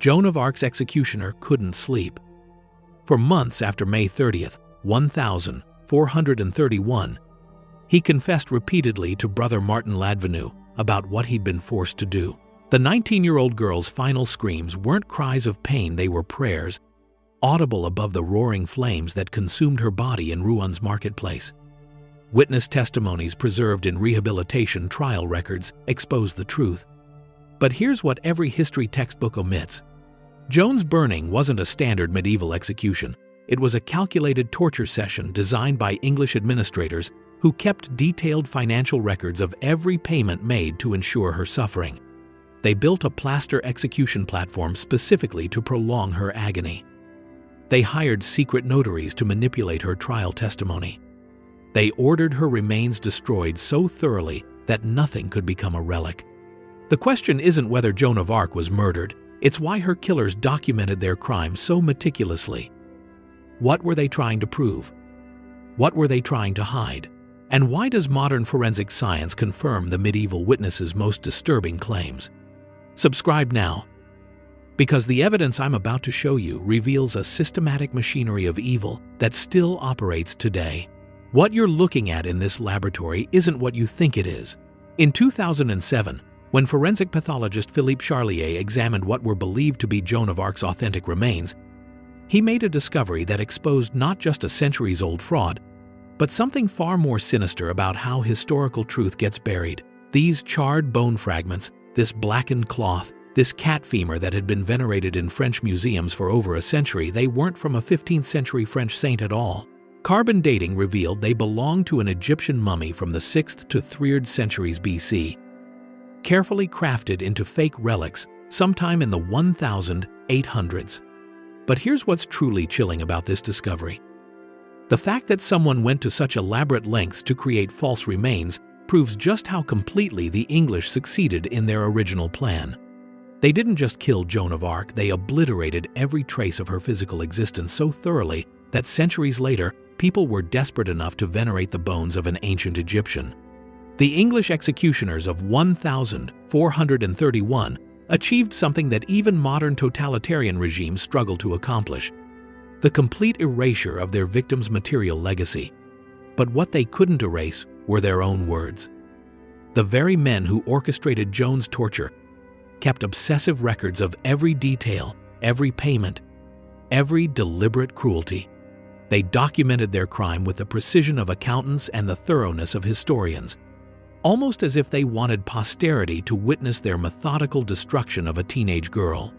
Joan of Arc's executioner couldn't sleep. For months after May 30th, 1431, he confessed repeatedly to brother Martin Ladvenu about what he'd been forced to do. The 19-year-old girl's final screams weren't cries of pain, they were prayers, audible above the roaring flames that consumed her body in Rouen's marketplace. Witness testimonies preserved in rehabilitation trial records expose the truth. But here's what every history textbook omits. Joan's burning wasn't a standard medieval execution. It was a calculated torture session designed by English administrators who kept detailed financial records of every payment made to ensure her suffering. They built a plaster execution platform specifically to prolong her agony. They hired secret notaries to manipulate her trial testimony. They ordered her remains destroyed so thoroughly that nothing could become a relic. The question isn't whether Joan of Arc was murdered, it's why her killers documented their crimes so meticulously. What were they trying to prove? What were they trying to hide? And why does modern forensic science confirm the medieval witnesses' most disturbing claims? Subscribe now, because the evidence I'm about to show you reveals a systematic machinery of evil that still operates today. What you're looking at in this laboratory isn't what you think it is. In 2007, when forensic pathologist Philippe Charlier examined what were believed to be Joan of Arc's authentic remains, he made a discovery that exposed not just a centuries-old fraud, but something far more sinister about how historical truth gets buried. These charred bone fragments, this blackened cloth, this cat femur that had been venerated in French museums for over a century, they weren't from a 15th century French saint at all. Carbon dating revealed they belonged to an Egyptian mummy from the 6th to 3rd centuries BC, carefully crafted into fake relics sometime in the 1800s. But here's what's truly chilling about this discovery. The fact that someone went to such elaborate lengths to create false remains proves just how completely the English succeeded in their original plan. They didn't just kill Joan of Arc, they obliterated every trace of her physical existence so thoroughly that centuries later, people were desperate enough to venerate the bones of an ancient Egyptian. The English executioners of 1431 achieved something that even modern totalitarian regimes struggle to accomplish: the complete erasure of their victims' material legacy. But what they couldn't erase were their own words. The very men who orchestrated Joan's torture kept obsessive records of every detail, every payment, every deliberate cruelty. They documented their crime with the precision of accountants and the thoroughness of historians, almost as if they wanted posterity to witness their methodical destruction of a teenage girl.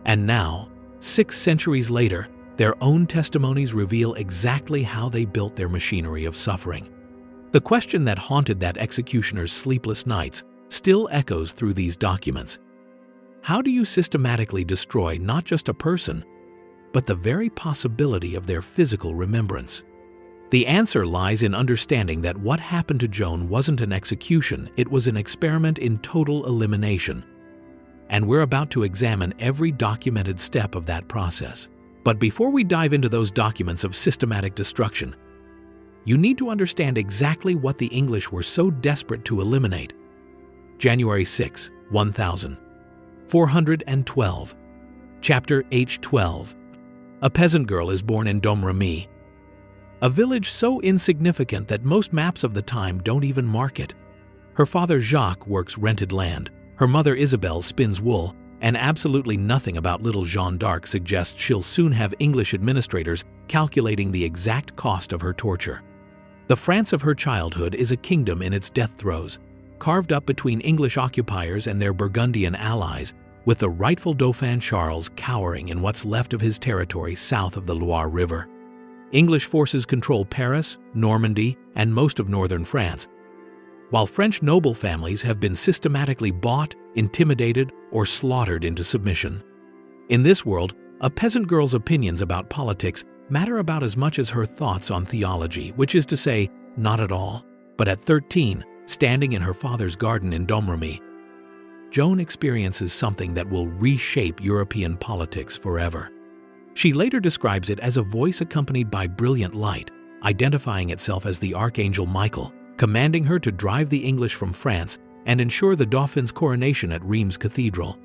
And now, 6 centuries later, their own testimonies reveal exactly how they built their machinery of suffering. The question that haunted that executioner's sleepless nights still echoes through these documents. How do you systematically destroy not just a person, but the very possibility of their physical remembrance? The answer lies in understanding that what happened to Joan wasn't an execution, it was an experiment in total elimination. And we're about to examine every documented step of that process. But before we dive into those documents of systematic destruction, you need to understand exactly what the English were so desperate to eliminate. January 6, 1412. Chapter H12. A peasant girl is born in Domremy, a village so insignificant that most maps of the time don't even mark it. Her father Jacques works rented land, her mother Isabelle spins wool, and absolutely nothing about little Jeanne d'Arc suggests she'll soon have English administrators calculating the exact cost of her torture. The France of her childhood is a kingdom in its death throes, carved up between English occupiers and their Burgundian allies, with the rightful Dauphin Charles cowering in what's left of his territory south of the Loire River. English forces control Paris, Normandy, and most of northern France, while French noble families have been systematically bought, intimidated, or slaughtered into submission. In this world, a peasant girl's opinions about politics matter about as much as her thoughts on theology, which is to say, not at all. But at 13, standing in her father's garden in Domremy, Joan experiences something that will reshape European politics forever. She later describes it as a voice accompanied by brilliant light, identifying itself as the Archangel Michael, commanding her to drive the English from France and ensure the Dauphin's coronation at Reims Cathedral.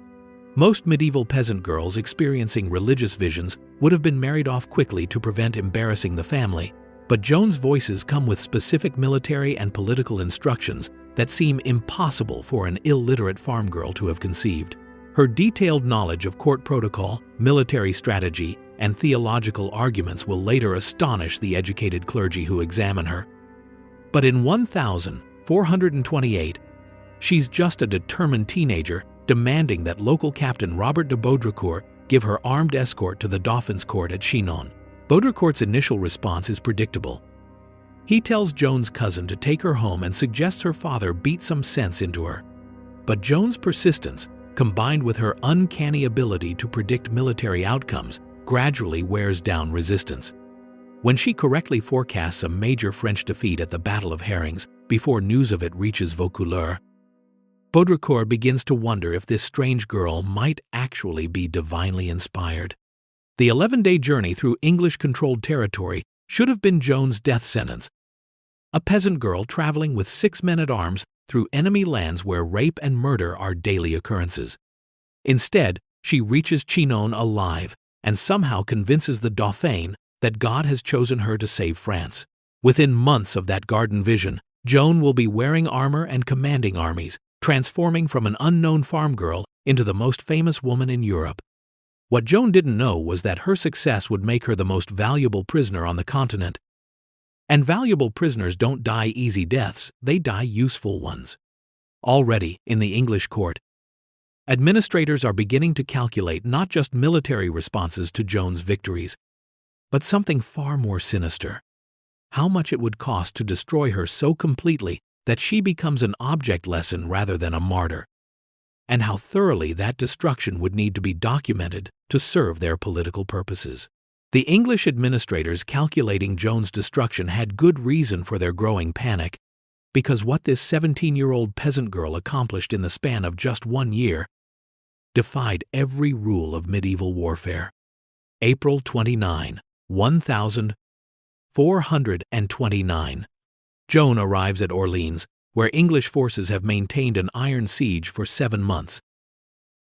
Most medieval peasant girls experiencing religious visions would have been married off quickly to prevent embarrassing the family, but Joan's voices come with specific military and political instructions that seem impossible for an illiterate farm girl to have conceived. Her detailed knowledge of court protocol, military strategy, and theological arguments will later astonish the educated clergy who examine her. But in 1428, she's just a determined teenager demanding that local captain Robert de Baudricourt give her armed escort to the Dauphin's court at Chinon. Baudricourt's initial response is predictable. He tells Joan's cousin to take her home and suggests her father beat some sense into her. But Joan's persistence, combined with her uncanny ability to predict military outcomes, gradually wears down resistance. When she correctly forecasts a major French defeat at the Battle of Herrings before news of it reaches Vaucouleurs, Baudricourt begins to wonder if this strange girl might actually be divinely inspired. The 11-day journey through English-controlled territory should have been Joan's death sentence. A peasant girl traveling with 6 men-at-arms through enemy lands where rape and murder are daily occurrences. Instead, she reaches Chinon alive and somehow convinces the Dauphin that God has chosen her to save France. Within months of that garden vision, Joan will be wearing armor and commanding armies, transforming from an unknown farm girl into the most famous woman in Europe. What Joan didn't know was that her success would make her the most valuable prisoner on the continent. And valuable prisoners don't die easy deaths, they die useful ones. Already, in the English court, administrators are beginning to calculate not just military responses to Joan's victories, but something far more sinister. How much it would cost to destroy her so completely that she becomes an object lesson rather than a martyr, and how thoroughly that destruction would need to be documented to serve their political purposes. The English administrators calculating Joan's destruction had good reason for their growing panic, because what this 17-year-old peasant girl accomplished in the span of just 1 year defied every rule of medieval warfare. April 29, 1429. Joan arrives at Orleans, where English forces have maintained an iron siege for 7 months,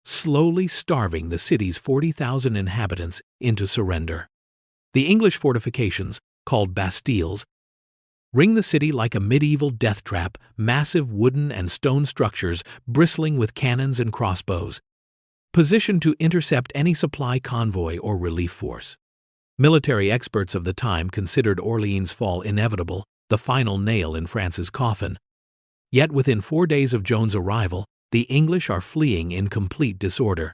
slowly starving the city's 40,000 inhabitants into surrender. The English fortifications, called bastilles, ring the city like a medieval death trap, massive wooden and stone structures bristling with cannons and crossbows, positioned to intercept any supply convoy or relief force. Military experts of the time considered Orleans' fall inevitable, the final nail in France's coffin. Yet within 4 days of Joan's arrival, the English are fleeing in complete disorder.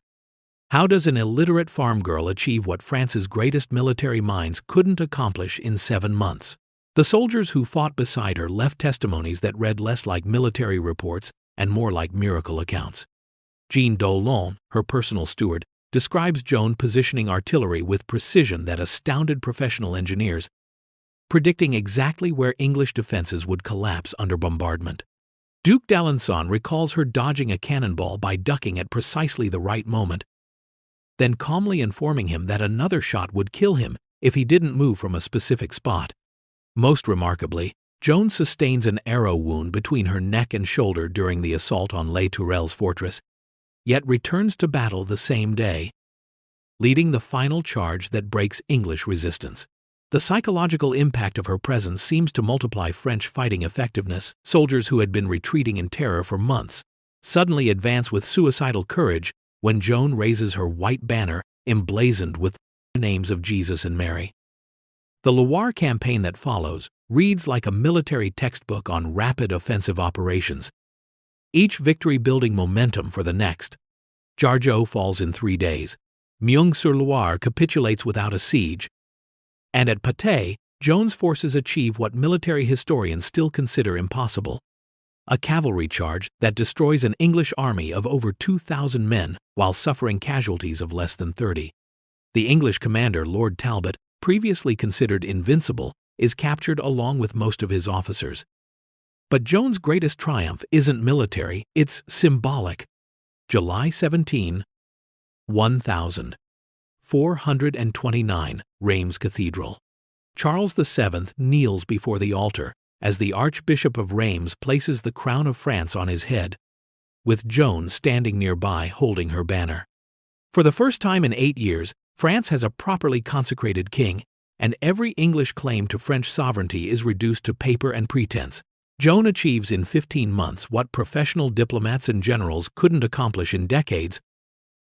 How does an illiterate farm girl achieve what France's greatest military minds couldn't accomplish in 7 months? The soldiers who fought beside her left testimonies that read less like military reports and more like miracle accounts. Jean Dollon, her personal steward, describes Joan positioning artillery with precision that astounded professional engineers, predicting exactly where English defenses would collapse under bombardment. Duke d'Alençon recalls her dodging a cannonball by ducking at precisely the right moment, then calmly informing him that another shot would kill him if he didn't move from a specific spot. Most remarkably, Joan sustains an arrow wound between her neck and shoulder during the assault on Les Tourelles fortress, yet returns to battle the same day, leading the final charge that breaks English resistance. The psychological impact of her presence seems to multiply French fighting effectiveness. Soldiers who had been retreating in terror for months suddenly advance with suicidal courage when Joan raises her white banner emblazoned with the names of Jesus and Mary. The Loire campaign that follows reads like a military textbook on rapid offensive operations, each victory building momentum for the next. Jargeau falls in 3 days. Meung-sur-Loire capitulates without a siege. And at Patay, Joan's forces achieve what military historians still consider impossible: a cavalry charge that destroys an English army of over 2,000 men while suffering casualties of less than 30. The English commander, Lord Talbot, previously considered invincible, is captured along with most of his officers. But Joan's greatest triumph isn't military, it's symbolic. July 17, 1429, Reims Cathedral. Charles VII kneels before the altar as the Archbishop of Reims places the crown of France on his head, with Joan standing nearby holding her banner. For the first time in 8 years, France has a properly consecrated king, and every English claim to French sovereignty is reduced to paper and pretense. Joan achieves in 15 months what professional diplomats and generals couldn't accomplish in decades,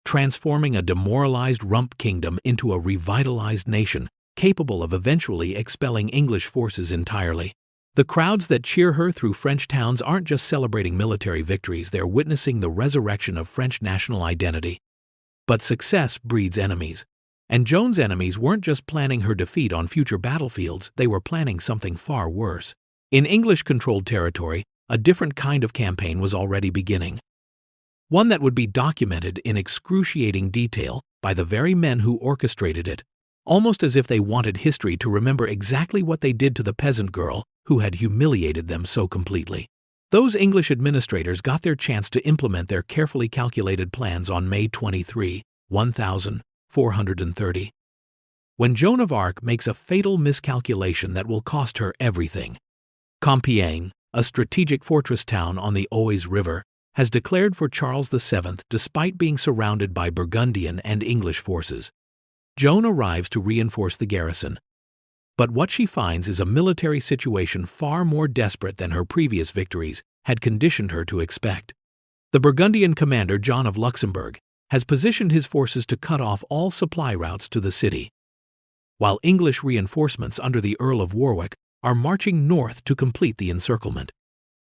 transforming a demoralized rump kingdom into a revitalized nation, capable of eventually expelling English forces entirely. The crowds that cheer her through French towns aren't just celebrating military victories, they're witnessing the resurrection of French national identity. But success breeds enemies. And Joan's enemies weren't just planning her defeat on future battlefields, they were planning something far worse. In English-controlled territory, a different kind of campaign was already beginning. One that would be documented in excruciating detail by the very men who orchestrated it, almost as if they wanted history to remember exactly what they did to the peasant girl who had humiliated them so completely. Those English administrators got their chance to implement their carefully calculated plans on May 23, 1430. When Joan of Arc makes a fatal miscalculation that will cost her everything. Compiègne, a strategic fortress town on the Oise River, has declared for Charles VII despite being surrounded by Burgundian and English forces. Joan arrives to reinforce the garrison. But what she finds is a military situation far more desperate than her previous victories had conditioned her to expect. The Burgundian commander John of Luxembourg has positioned his forces to cut off all supply routes to the city, while English reinforcements under the Earl of Warwick are marching north to complete the encirclement.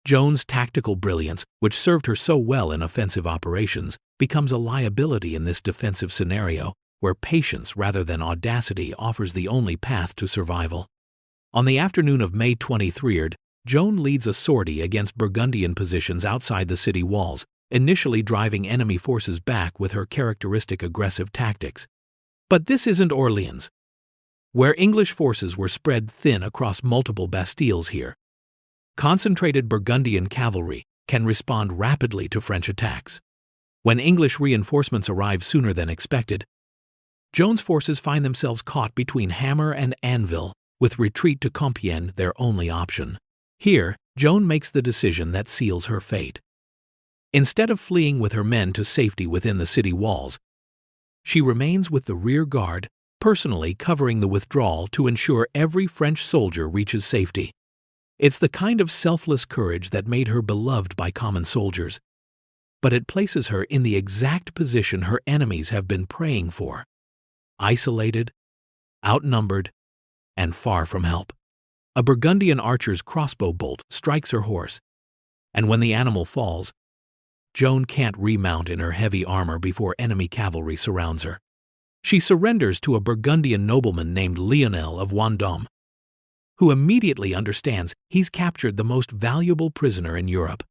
Joan's tactical brilliance, which served her so well in offensive operations, becomes a liability in this defensive scenario, where patience rather than audacity offers the only path to survival. On the afternoon of May 23, Joan leads a sortie against Burgundian positions outside the city walls, initially driving enemy forces back with her characteristic aggressive tactics. But this isn't Orleans, where English forces were spread thin across multiple bastilles here. Concentrated Burgundian cavalry can respond rapidly to French attacks. When English reinforcements arrive sooner than expected, Joan's forces find themselves caught between hammer and anvil, with retreat to Compiègne their only option. Here, Joan makes the decision that seals her fate. Instead of fleeing with her men to safety within the city walls, she remains with the rear guard, personally covering the withdrawal to ensure every French soldier reaches safety. It's the kind of selfless courage that made her beloved by common soldiers, but it places her in the exact position her enemies have been praying for. Isolated, outnumbered, and far from help. A Burgundian archer's crossbow bolt strikes her horse, and when the animal falls, Joan can't remount in her heavy armor before enemy cavalry surrounds her. She surrenders to a Burgundian nobleman named Lionel of Vendôme, who immediately understands he's captured the most valuable prisoner in Europe.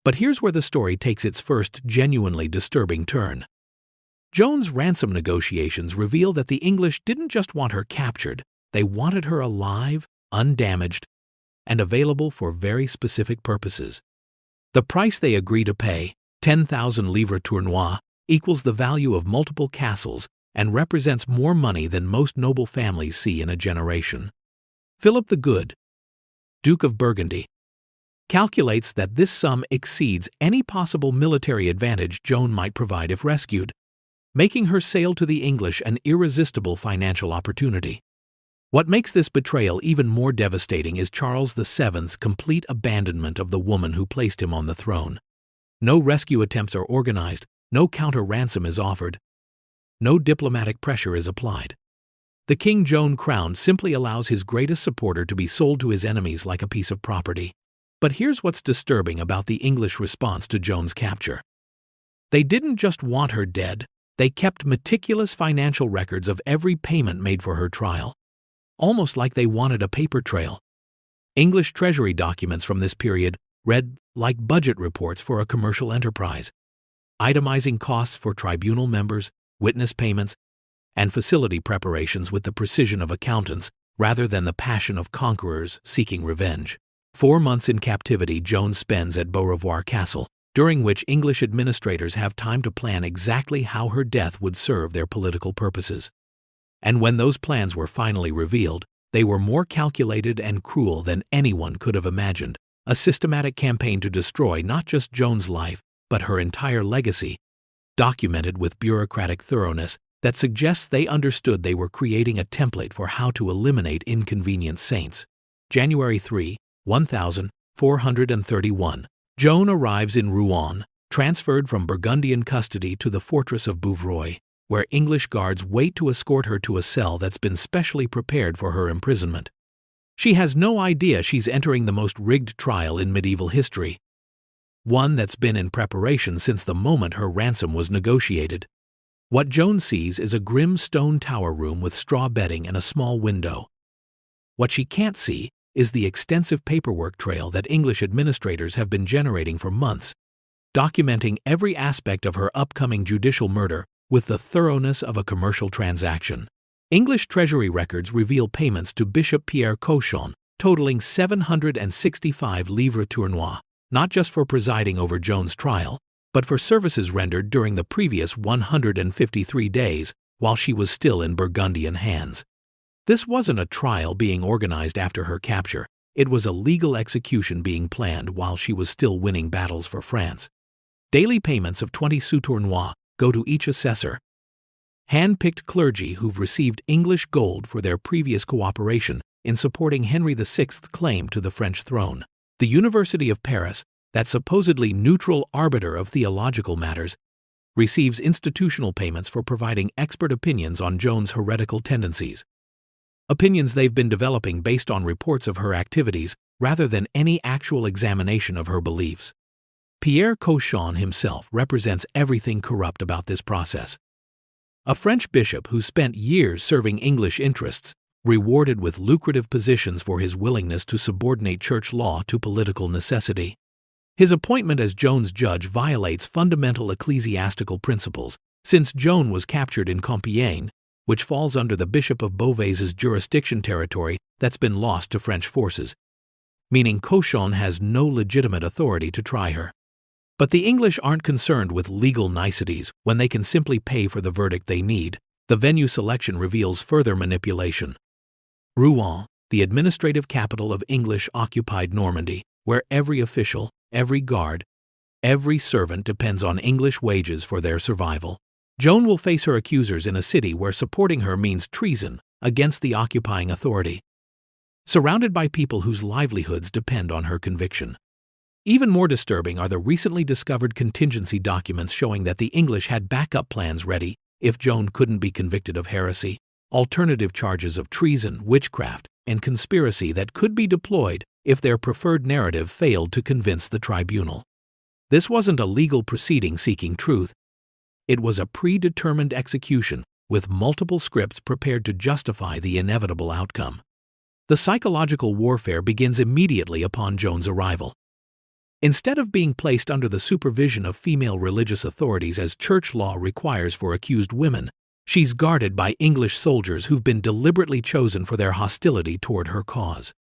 But here's where the story takes its first genuinely disturbing turn. Joan's ransom negotiations reveal that the English didn't just want her captured, they wanted her alive, undamaged, and available for very specific purposes. The price they agree to pay, 10,000 livres tournois, equals the value of multiple castles and represents more money than most noble families see in a generation. Philip the Good, Duke of Burgundy, calculates that this sum exceeds any possible military advantage Joan might provide if rescued, making her sale to the English an irresistible financial opportunity. What makes this betrayal even more devastating is Charles VII's complete abandonment of the woman who placed him on the throne. No rescue attempts are organized, no counter-ransom is offered, no diplomatic pressure is applied. The king Joan crowned simply allows his greatest supporter to be sold to his enemies like a piece of property. But here's what's disturbing about the English response to Joan's capture. They didn't just want her dead, they kept meticulous financial records of every payment made for her trial, almost like they wanted a paper trail. English treasury documents from this period read like budget reports for a commercial enterprise, itemizing costs for tribunal members, witness payments, and facility preparations with the precision of accountants rather than the passion of conquerors seeking revenge. 4 months in captivity Joan spends at Beaurevoir Castle, during which English administrators have time to plan exactly how her death would serve their political purposes. And when those plans were finally revealed, they were more calculated and cruel than anyone could have imagined, a systematic campaign to destroy not just Joan's life, but her entire legacy, documented with bureaucratic thoroughness that suggests they understood they were creating a template for how to eliminate inconvenient saints. January 3, 1431. Joan arrives in Rouen, transferred from Burgundian custody to the fortress of Bouvroy, where English guards wait to escort her to a cell that's been specially prepared for her imprisonment. She has no idea she's entering the most rigged trial in medieval history, one that's been in preparation since the moment her ransom was negotiated. What Joan sees is a grim stone tower room with straw bedding and a small window. What she can't see is the extensive paperwork trail that English administrators have been generating for months, documenting every aspect of her upcoming judicial murder with the thoroughness of a commercial transaction. English treasury records reveal payments to Bishop Pierre Cochon, totaling 765 livres tournois, not just for presiding over Joan's trial, but for services rendered during the previous 153 days while she was still in Burgundian hands. This wasn't a trial being organized after her capture, it was a legal execution being planned while she was still winning battles for France. Daily payments of 20 sous tournois go to each assessor, hand-picked clergy who've received English gold for their previous cooperation in supporting Henry VI's claim to the French throne. The University of Paris, that supposedly neutral arbiter of theological matters, receives institutional payments for providing expert opinions on Joan's heretical tendencies. Opinions they've been developing based on reports of her activities rather than any actual examination of her beliefs. Pierre Cochon himself represents everything corrupt about this process. A French bishop who spent years serving English interests, rewarded with lucrative positions for his willingness to subordinate church law to political necessity. His appointment as Joan's judge violates fundamental ecclesiastical principles, since Joan was captured in Compiègne, which falls under the Bishop of Beauvais' jurisdiction territory that's been lost to French forces, meaning Cochon has no legitimate authority to try her. But the English aren't concerned with legal niceties when they can simply pay for the verdict they need. The venue selection reveals further manipulation. Rouen, the administrative capital of English-occupied Normandy, where every official, every guard, every servant depends on English wages for their survival. Joan will face her accusers in a city where supporting her means treason against the occupying authority, surrounded by people whose livelihoods depend on her conviction. Even more disturbing are the recently discovered contingency documents showing that the English had backup plans ready if Joan couldn't be convicted of heresy, alternative charges of treason, witchcraft, and conspiracy that could be deployed if their preferred narrative failed to convince the tribunal. This wasn't a legal proceeding seeking truth. It was a predetermined execution with multiple scripts prepared to justify the inevitable outcome. The psychological warfare begins immediately upon Joan's arrival. Instead of being placed under the supervision of female religious authorities as church law requires for accused women, she's guarded by English soldiers who've been deliberately chosen for their hostility toward her cause.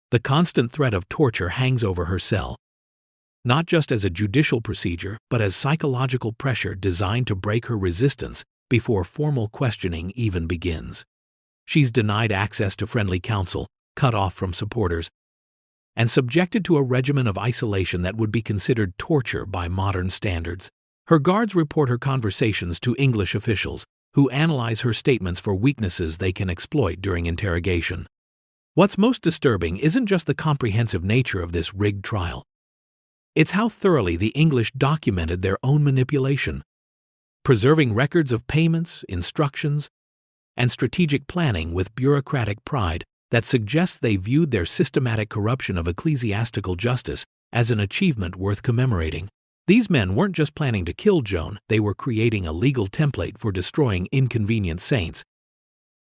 The constant threat of torture hangs over her cell, not just as a judicial procedure, but as psychological pressure designed to break her resistance before formal questioning even begins. She's denied access to friendly counsel, cut off from supporters, and subjected to a regimen of isolation that would be considered torture by modern standards. Her guards report her conversations to English officials, who analyze her statements for weaknesses they can exploit during interrogation. What's most disturbing isn't just the comprehensive nature of this rigged trial. It's how thoroughly the English documented their own manipulation, preserving records of payments, instructions, and strategic planning with bureaucratic pride that suggests they viewed their systematic corruption of ecclesiastical justice as an achievement worth commemorating. These men weren't just planning to kill Joan, they were creating a legal template for destroying inconvenient saints,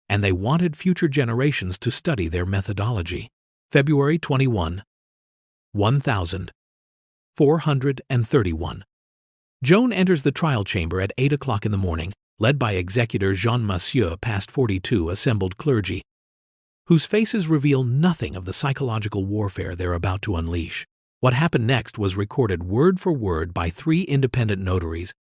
and they wanted future generations to study their methodology. February 21, 1431. Joan enters the trial chamber at 8 o'clock in the morning, led by executor Jean Massieu past 42 assembled clergy, whose faces reveal nothing of the psychological warfare they're about to unleash. What happened next was recorded word for word by 3 independent notaries,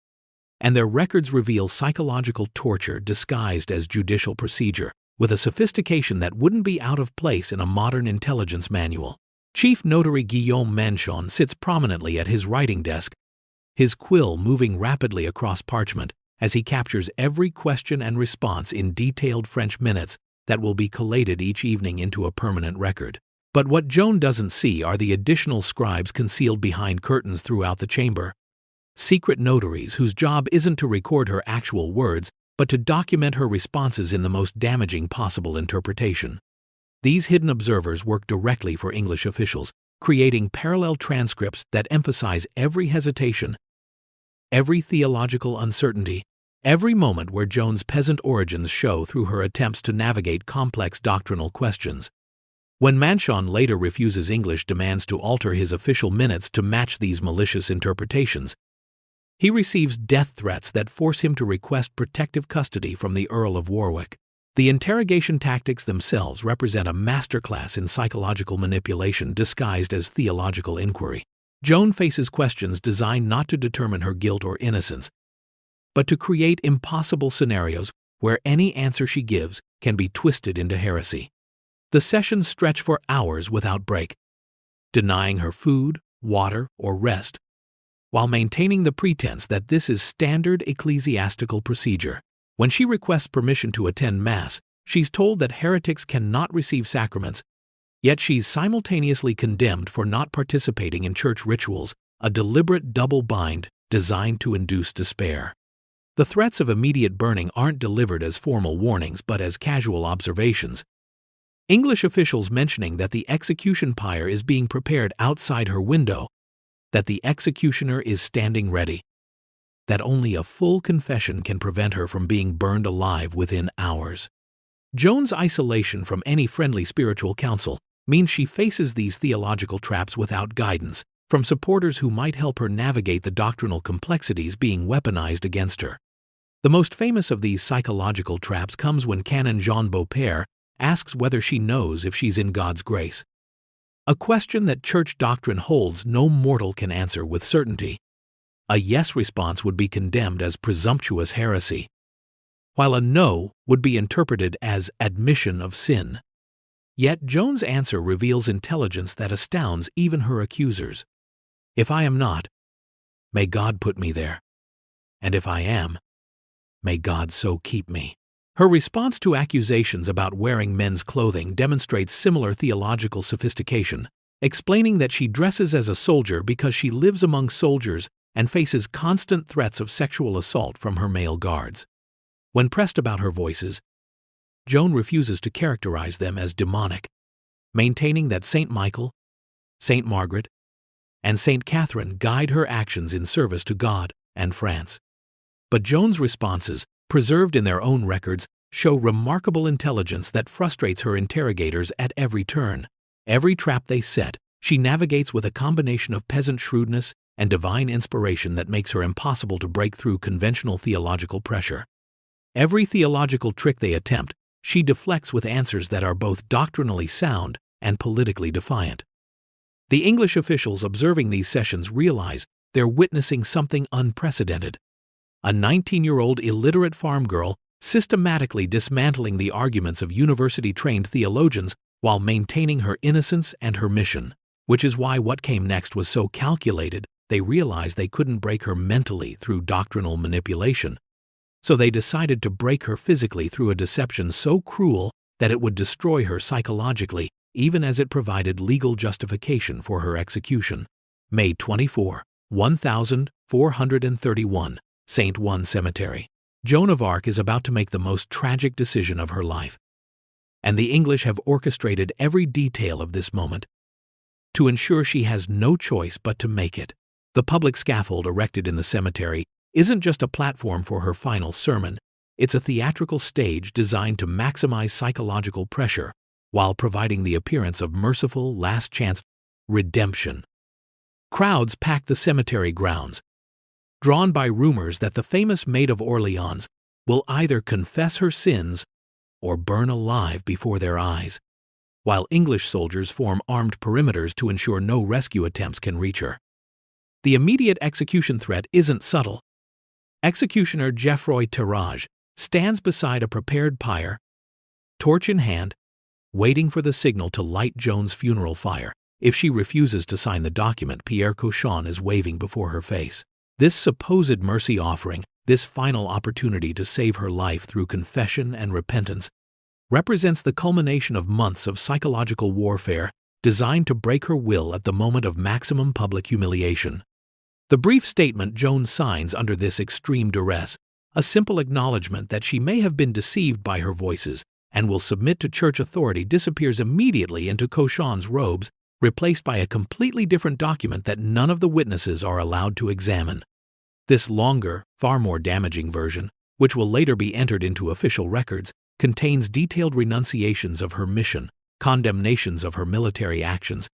and their records reveal psychological torture disguised as judicial procedure, with a sophistication that wouldn't be out of place in a modern intelligence manual. Chief Notary Guillaume Manchon sits prominently at his writing desk, his quill moving rapidly across parchment as he captures every question and response in detailed French minutes that will be collated each evening into a permanent record. But what Joan doesn't see are the additional scribes concealed behind curtains throughout the chamber. Secret notaries whose job isn't to record her actual words, but to document her responses in the most damaging possible interpretation. These hidden observers work directly for English officials, creating parallel transcripts that emphasize every hesitation, every theological uncertainty, every moment where Joan's peasant origins show through her attempts to navigate complex doctrinal questions. When Manchon later refuses English demands to alter his official minutes to match these malicious interpretations, he receives death threats that force him to request protective custody from the Earl of Warwick. The interrogation tactics themselves represent a masterclass in psychological manipulation disguised as theological inquiry. Joan faces questions designed not to determine her guilt or innocence, but to create impossible scenarios where any answer she gives can be twisted into heresy. The sessions stretch for hours without break, denying her food, water, or rest, while maintaining the pretense that this is standard ecclesiastical procedure. When she requests permission to attend Mass, she's told that heretics cannot receive sacraments, yet she's simultaneously condemned for not participating in church rituals, a deliberate double bind designed to induce despair. The threats of immediate burning aren't delivered as formal warnings but as casual observations. English officials mentioning that the execution pyre is being prepared outside her window, that the executioner is standing ready, that only a full confession can prevent her from being burned alive within hours. Joan's isolation from any friendly spiritual counsel means she faces these theological traps without guidance from supporters who might help her navigate the doctrinal complexities being weaponized against her. The most famous of these psychological traps comes when Canon Jean Beaupère asks whether she knows if she's in God's grace, a question that church doctrine holds no mortal can answer with certainty. A yes response would be condemned as presumptuous heresy, while a no would be interpreted as admission of sin. Yet Joan's answer reveals intelligence that astounds even her accusers. If I am not, may God put me there. And if I am, may God so keep me. Her response to accusations about wearing men's clothing demonstrates similar theological sophistication, explaining that she dresses as a soldier because she lives among soldiers and faces constant threats of sexual assault from her male guards. When pressed about her voices, Joan refuses to characterize them as demonic, maintaining that Saint Michael, Saint Margaret, and Saint Catherine guide her actions in service to God and France. But Joan's responses, preserved in their own records, show remarkable intelligence that frustrates her interrogators at every turn. Every trap they set, she navigates with a combination of peasant shrewdness and divine inspiration that makes her impossible to break through conventional theological pressure. Every theological trick they attempt, she deflects with answers that are both doctrinally sound and politically defiant. The English officials observing these sessions realize they're witnessing something unprecedented. A 19-year-old illiterate farm girl systematically dismantling the arguments of university-trained theologians while maintaining her innocence and her mission, which is why what came next was so calculated. They realized they couldn't break her mentally through doctrinal manipulation, so they decided to break her physically through a deception so cruel that it would destroy her psychologically, even as it provided legal justification for her execution. May 24, 1431, St. One Cemetery. Joan of Arc is about to make the most tragic decision of her life, and the English have orchestrated every detail of this moment to ensure she has no choice but to make it. The public scaffold erected in the cemetery isn't just a platform for her final sermon, it's a theatrical stage designed to maximize psychological pressure while providing the appearance of merciful last-chance redemption. Crowds pack the cemetery grounds, drawn by rumors that the famous Maid of Orleans will either confess her sins or burn alive before their eyes, while English soldiers form armed perimeters to ensure no rescue attempts can reach her. The immediate execution threat isn't subtle. Executioner Geoffroy Tirage stands beside a prepared pyre, torch in hand, waiting for the signal to light Joan's funeral fire. If she refuses to sign the document Pierre Cochon is waving before her face. This supposed mercy offering, this final opportunity to save her life through confession and repentance, represents the culmination of months of psychological warfare designed to break her will at the moment of maximum public humiliation. The brief statement Joan signs under this extreme duress, a simple acknowledgement that she may have been deceived by her voices and will submit to church authority, disappears immediately into cochon's robes, replaced by a completely different document that none of the witnesses are allowed to examine. This longer, far more damaging version, which will later be entered into official records, contains detailed renunciations of her mission, condemnations of her military actions,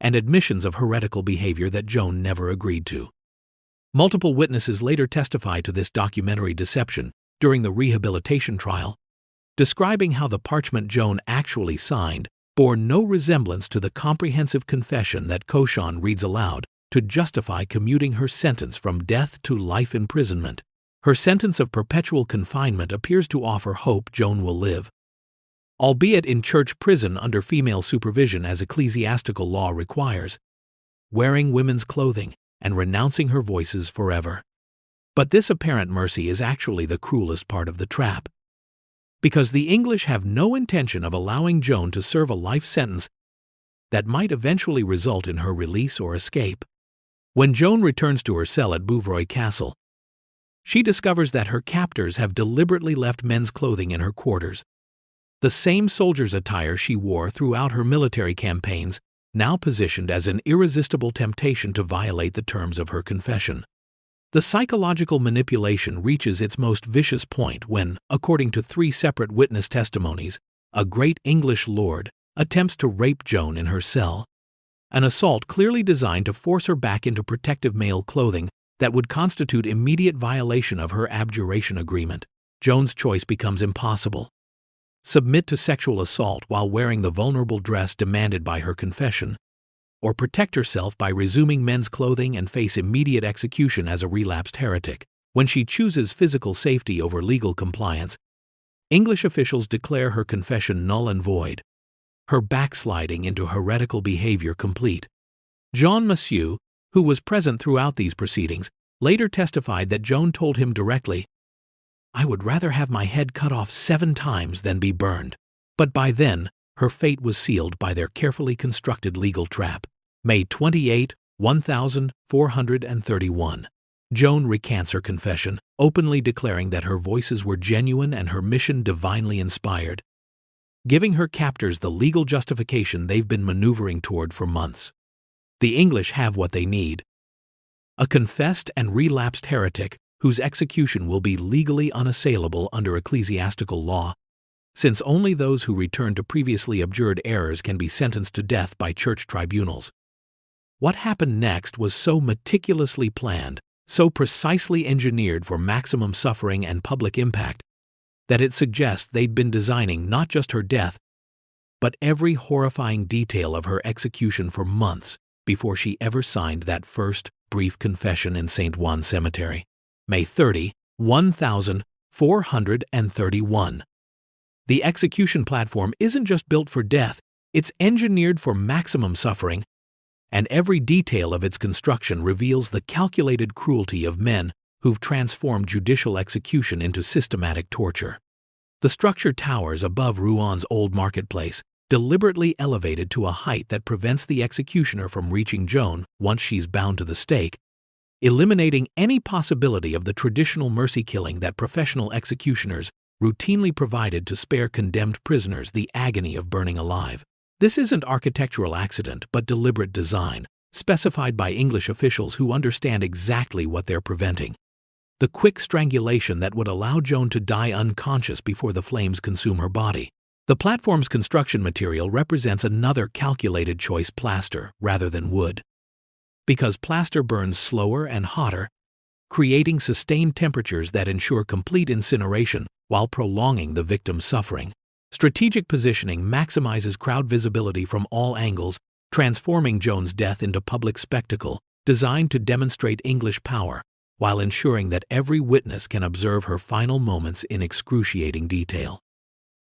and admissions of heretical behavior that Joan never agreed to. Multiple witnesses later testified to this documentary deception during the rehabilitation trial, describing how the parchment Joan actually signed bore no resemblance to the comprehensive confession that Cochon reads aloud to justify commuting her sentence from death to life imprisonment. Her sentence of perpetual confinement appears to offer hope Joan will live, albeit in church prison under female supervision as ecclesiastical law requires, wearing women's clothing and renouncing her voices forever. But this apparent mercy is actually the cruelest part of the trap, because the English have no intention of allowing Joan to serve a life sentence that might eventually result in her release or escape. When Joan returns to her cell at Bouvroy Castle, she discovers that her captors have deliberately left men's clothing in her quarters. The same soldier's attire she wore throughout her military campaigns, now positioned as an irresistible temptation to violate the terms of her confession. The psychological manipulation reaches its most vicious point when, according to 3 separate witness testimonies, a great English lord attempts to rape Joan in her cell, an assault clearly designed to force her back into protective male clothing that would constitute immediate violation of her abjuration agreement. Joan's choice becomes impossible: submit to sexual assault while wearing the vulnerable dress demanded by her confession, or protect herself by resuming men's clothing and face immediate execution as a relapsed heretic. When she chooses physical safety over legal compliance, English officials declare her confession null and void, her backsliding into heretical behavior complete. Jean Massieu, who was present throughout these proceedings, later testified that Joan told him directly, "I would rather have my head cut off 7 times than be burned." But by then, her fate was sealed by their carefully constructed legal trap. May 28, 1431. Joan recants her confession, openly declaring that her voices were genuine and her mission divinely inspired, giving her captors the legal justification they've been maneuvering toward for months. The English have what they need: a confessed and relapsed heretic whose execution will be legally unassailable under ecclesiastical law, since only those who return to previously abjured errors can be sentenced to death by church tribunals. What happened next was so meticulously planned, so precisely engineered for maximum suffering and public impact, that it suggests they'd been designing not just her death, but every horrifying detail of her execution for months before she ever signed that first brief confession in St. Juan Cemetery. May 30, 1431. The execution platform isn't just built for death, it's engineered for maximum suffering, and every detail of its construction reveals the calculated cruelty of men who've transformed judicial execution into systematic torture. The structure towers above Rouen's old marketplace, deliberately elevated to a height that prevents the executioner from reaching Joan once she's bound to the stake, eliminating any possibility of the traditional mercy killing that professional executioners routinely provided to spare condemned prisoners the agony of burning alive. This isn't architectural accident but deliberate design, specified by English officials who understand exactly what they're preventing: the quick strangulation that would allow Joan to die unconscious before the flames consume her body. The platform's construction material represents another calculated choice: plaster rather than wood. Because plaster burns slower and hotter, creating sustained temperatures that ensure complete incineration while prolonging the victim's suffering. Strategic positioning maximizes crowd visibility from all angles, transforming Joan's death into public spectacle designed to demonstrate English power, while ensuring that every witness can observe her final moments in excruciating detail.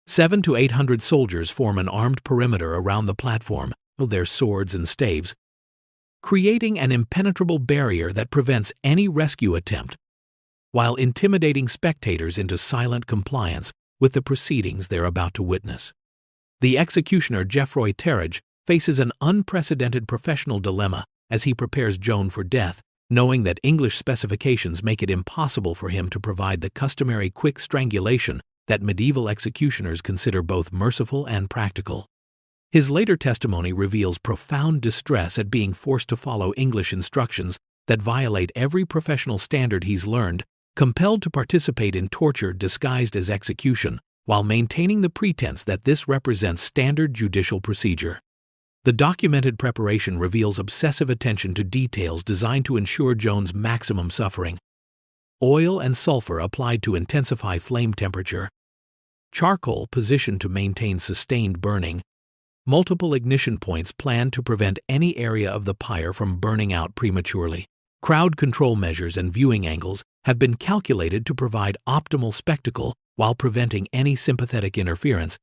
700 to 800 soldiers form an armed perimeter around the platform, their swords and staves creating an impenetrable barrier that prevents any rescue attempt, while intimidating spectators into silent compliance with the proceedings they're about to witness. The executioner Geoffroy Terrage faces an unprecedented professional dilemma as he prepares Joan for death, knowing that English specifications make it impossible for him to provide the customary quick strangulation that medieval executioners consider both merciful and practical. His later testimony reveals profound distress at being forced to follow English instructions that violate every professional standard he's learned, compelled to participate in torture disguised as execution, while maintaining the pretense that this represents standard judicial procedure. The documented preparation reveals obsessive attention to details designed to ensure Joan's maximum suffering. Oil and sulfur applied to intensify flame temperature, charcoal positioned to maintain sustained burning, multiple ignition points planned to prevent any area of the pyre from burning out prematurely. Crowd control measures and viewing angles have been calculated to provide optimal spectacle while preventing any sympathetic interference,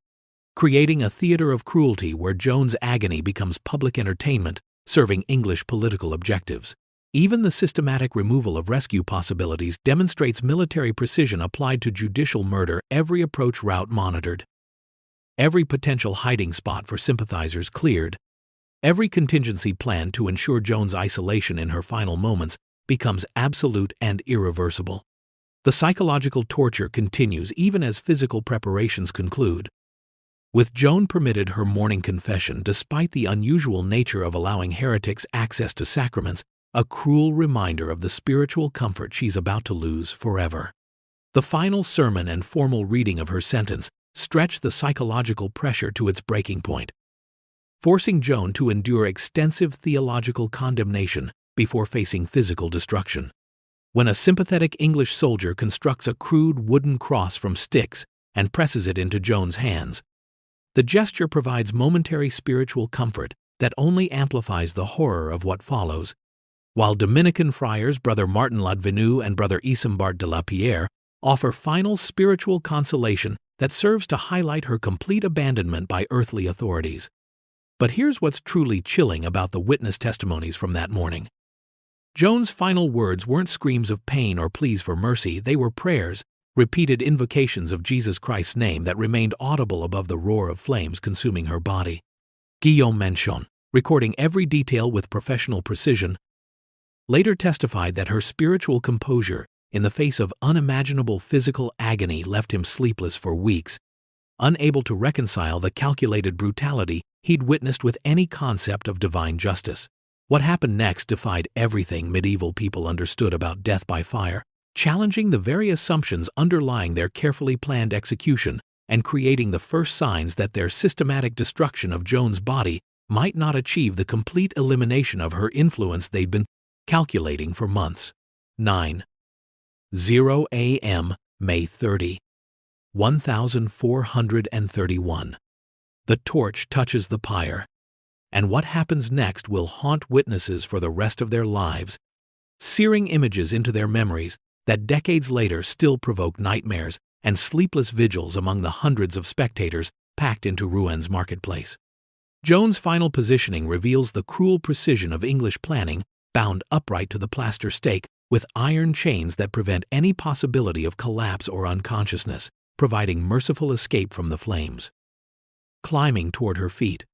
creating a theater of cruelty where Joan's agony becomes public entertainment, serving English political objectives. Even the systematic removal of rescue possibilities demonstrates military precision applied to judicial murder, every approach route monitored, every potential hiding spot for sympathizers cleared, every contingency planned to ensure Joan's isolation in her final moments becomes absolute and irreversible. The psychological torture continues even as physical preparations conclude. With Joan permitted her morning confession despite the unusual nature of allowing heretics access to sacraments, a cruel reminder of the spiritual comfort she's about to lose forever. The final sermon and formal reading of her sentence stretch the psychological pressure to its breaking point, forcing Joan to endure extensive theological condemnation before facing physical destruction. When a sympathetic English soldier constructs a crude wooden cross from sticks and presses it into Joan's hands, the gesture provides momentary spiritual comfort that only amplifies the horror of what follows. While Dominican friars Brother Martin Ladvenu and Brother Isambard de la Pierre offer final spiritual consolation that serves to highlight her complete abandonment by earthly authorities. But here's what's truly chilling about the witness testimonies from that morning. Joan's final words weren't screams of pain or pleas for mercy, they were prayers, repeated invocations of Jesus Christ's name that remained audible above the roar of flames consuming her body. Guillaume Menchon, recording every detail with professional precision, later testified that her spiritual composure in the face of unimaginable physical agony left him sleepless for weeks, unable to reconcile the calculated brutality he'd witnessed with any concept of divine justice. What happened next defied everything medieval people understood about death by fire, challenging the very assumptions underlying their carefully planned execution and creating the first signs that their systematic destruction of Joan's body might not achieve the complete elimination of her influence they'd been calculating for months. 9:00 a.m., May 30, 1431. The torch touches the pyre, and what happens next will haunt witnesses for the rest of their lives, searing images into their memories that decades later still provoke nightmares and sleepless vigils among the hundreds of spectators packed into Rouen's marketplace. Joan's final positioning reveals the cruel precision of English planning, bound upright to the plaster stake with iron chains that prevent any possibility of collapse or unconsciousness, providing merciful escape from the flames. Climbing toward her feet,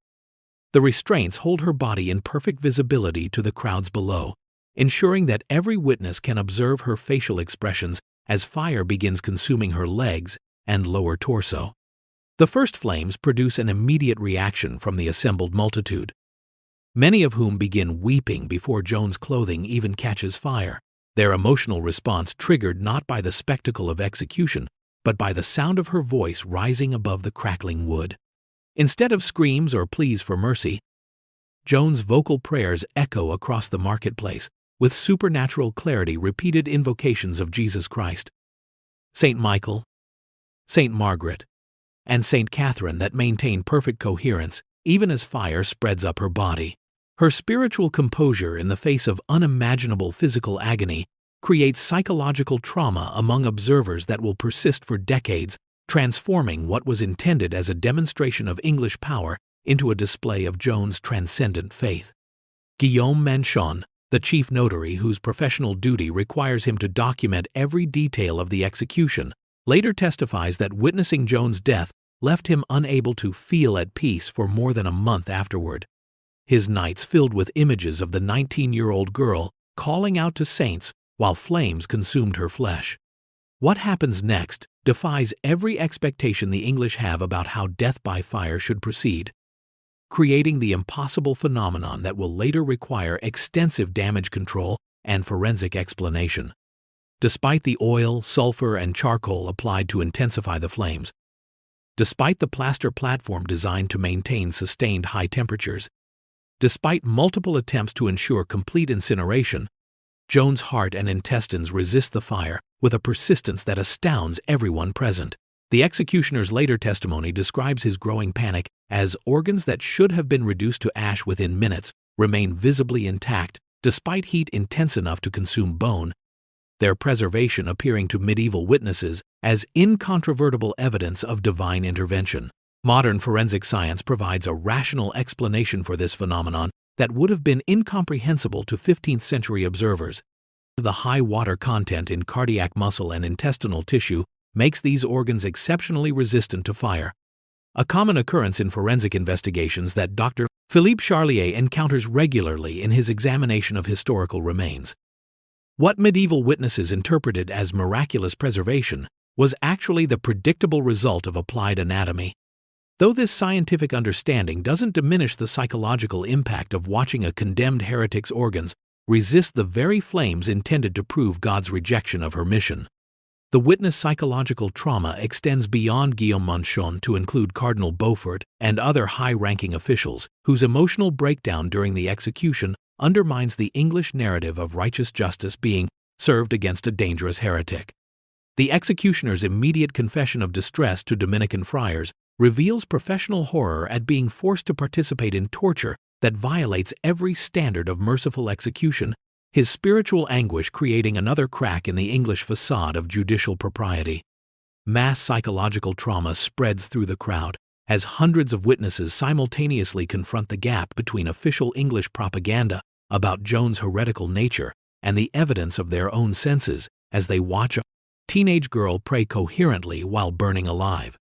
the restraints hold her body in perfect visibility to the crowds below, ensuring that every witness can observe her facial expressions as fire begins consuming her legs and lower torso. The first flames produce an immediate reaction from the assembled multitude, many of whom begin weeping before Joan's clothing even catches fire, their emotional response triggered not by the spectacle of execution, but by the sound of her voice rising above the crackling wood. Instead of screams or pleas for mercy, Joan's vocal prayers echo across the marketplace, with supernatural clarity repeated invocations of Jesus Christ, Saint Michael, Saint Margaret, and Saint Catherine that maintain perfect coherence, even as fire spreads up her body. Her spiritual composure in the face of unimaginable physical agony creates psychological trauma among observers that will persist for decades, transforming what was intended as a demonstration of English power into a display of Joan's transcendent faith. Guillaume Manchon, the chief notary whose professional duty requires him to document every detail of the execution, later testifies that witnessing Joan's death left him unable to feel at peace for more than a month afterward. His nights filled with images of the 19-year-old girl calling out to saints while flames consumed her flesh. What happens next defies every expectation the English have about how death by fire should proceed, creating the impossible phenomenon that will later require extensive damage control and forensic explanation. Despite the oil, sulfur, and charcoal applied to intensify the flames, despite the plaster platform designed to maintain sustained high temperatures, despite multiple attempts to ensure complete incineration, Joan's heart and intestines resist the fire with a persistence that astounds everyone present. The executioner's later testimony describes his growing panic as organs that should have been reduced to ash within minutes remain visibly intact despite heat intense enough to consume bone, their preservation appearing to medieval witnesses as incontrovertible evidence of divine intervention. Modern forensic science provides a rational explanation for this phenomenon that would have been incomprehensible to 15th-century observers. The high water content in cardiac muscle and intestinal tissue makes these organs exceptionally resistant to fire, a common occurrence in forensic investigations that Dr. Philippe Charlier encounters regularly in his examination of historical remains. What medieval witnesses interpreted as miraculous preservation was actually the predictable result of applied anatomy. Though this scientific understanding doesn't diminish the psychological impact of watching a condemned heretic's organs resist the very flames intended to prove God's rejection of her mission. The witness psychological trauma extends beyond Guillaume Manchon to include Cardinal Beaufort and other high-ranking officials whose emotional breakdown during the execution undermines the English narrative of righteous justice being served against a dangerous heretic. The executioner's immediate confession of distress to Dominican friars reveals professional horror at being forced to participate in torture that violates every standard of merciful execution, his spiritual anguish creating another crack in the English facade of judicial propriety. Mass psychological trauma spreads through the crowd as hundreds of witnesses simultaneously confront the gap between official English propaganda about Joan's heretical nature and the evidence of their own senses as they watch a teenage girl pray coherently while burning alive.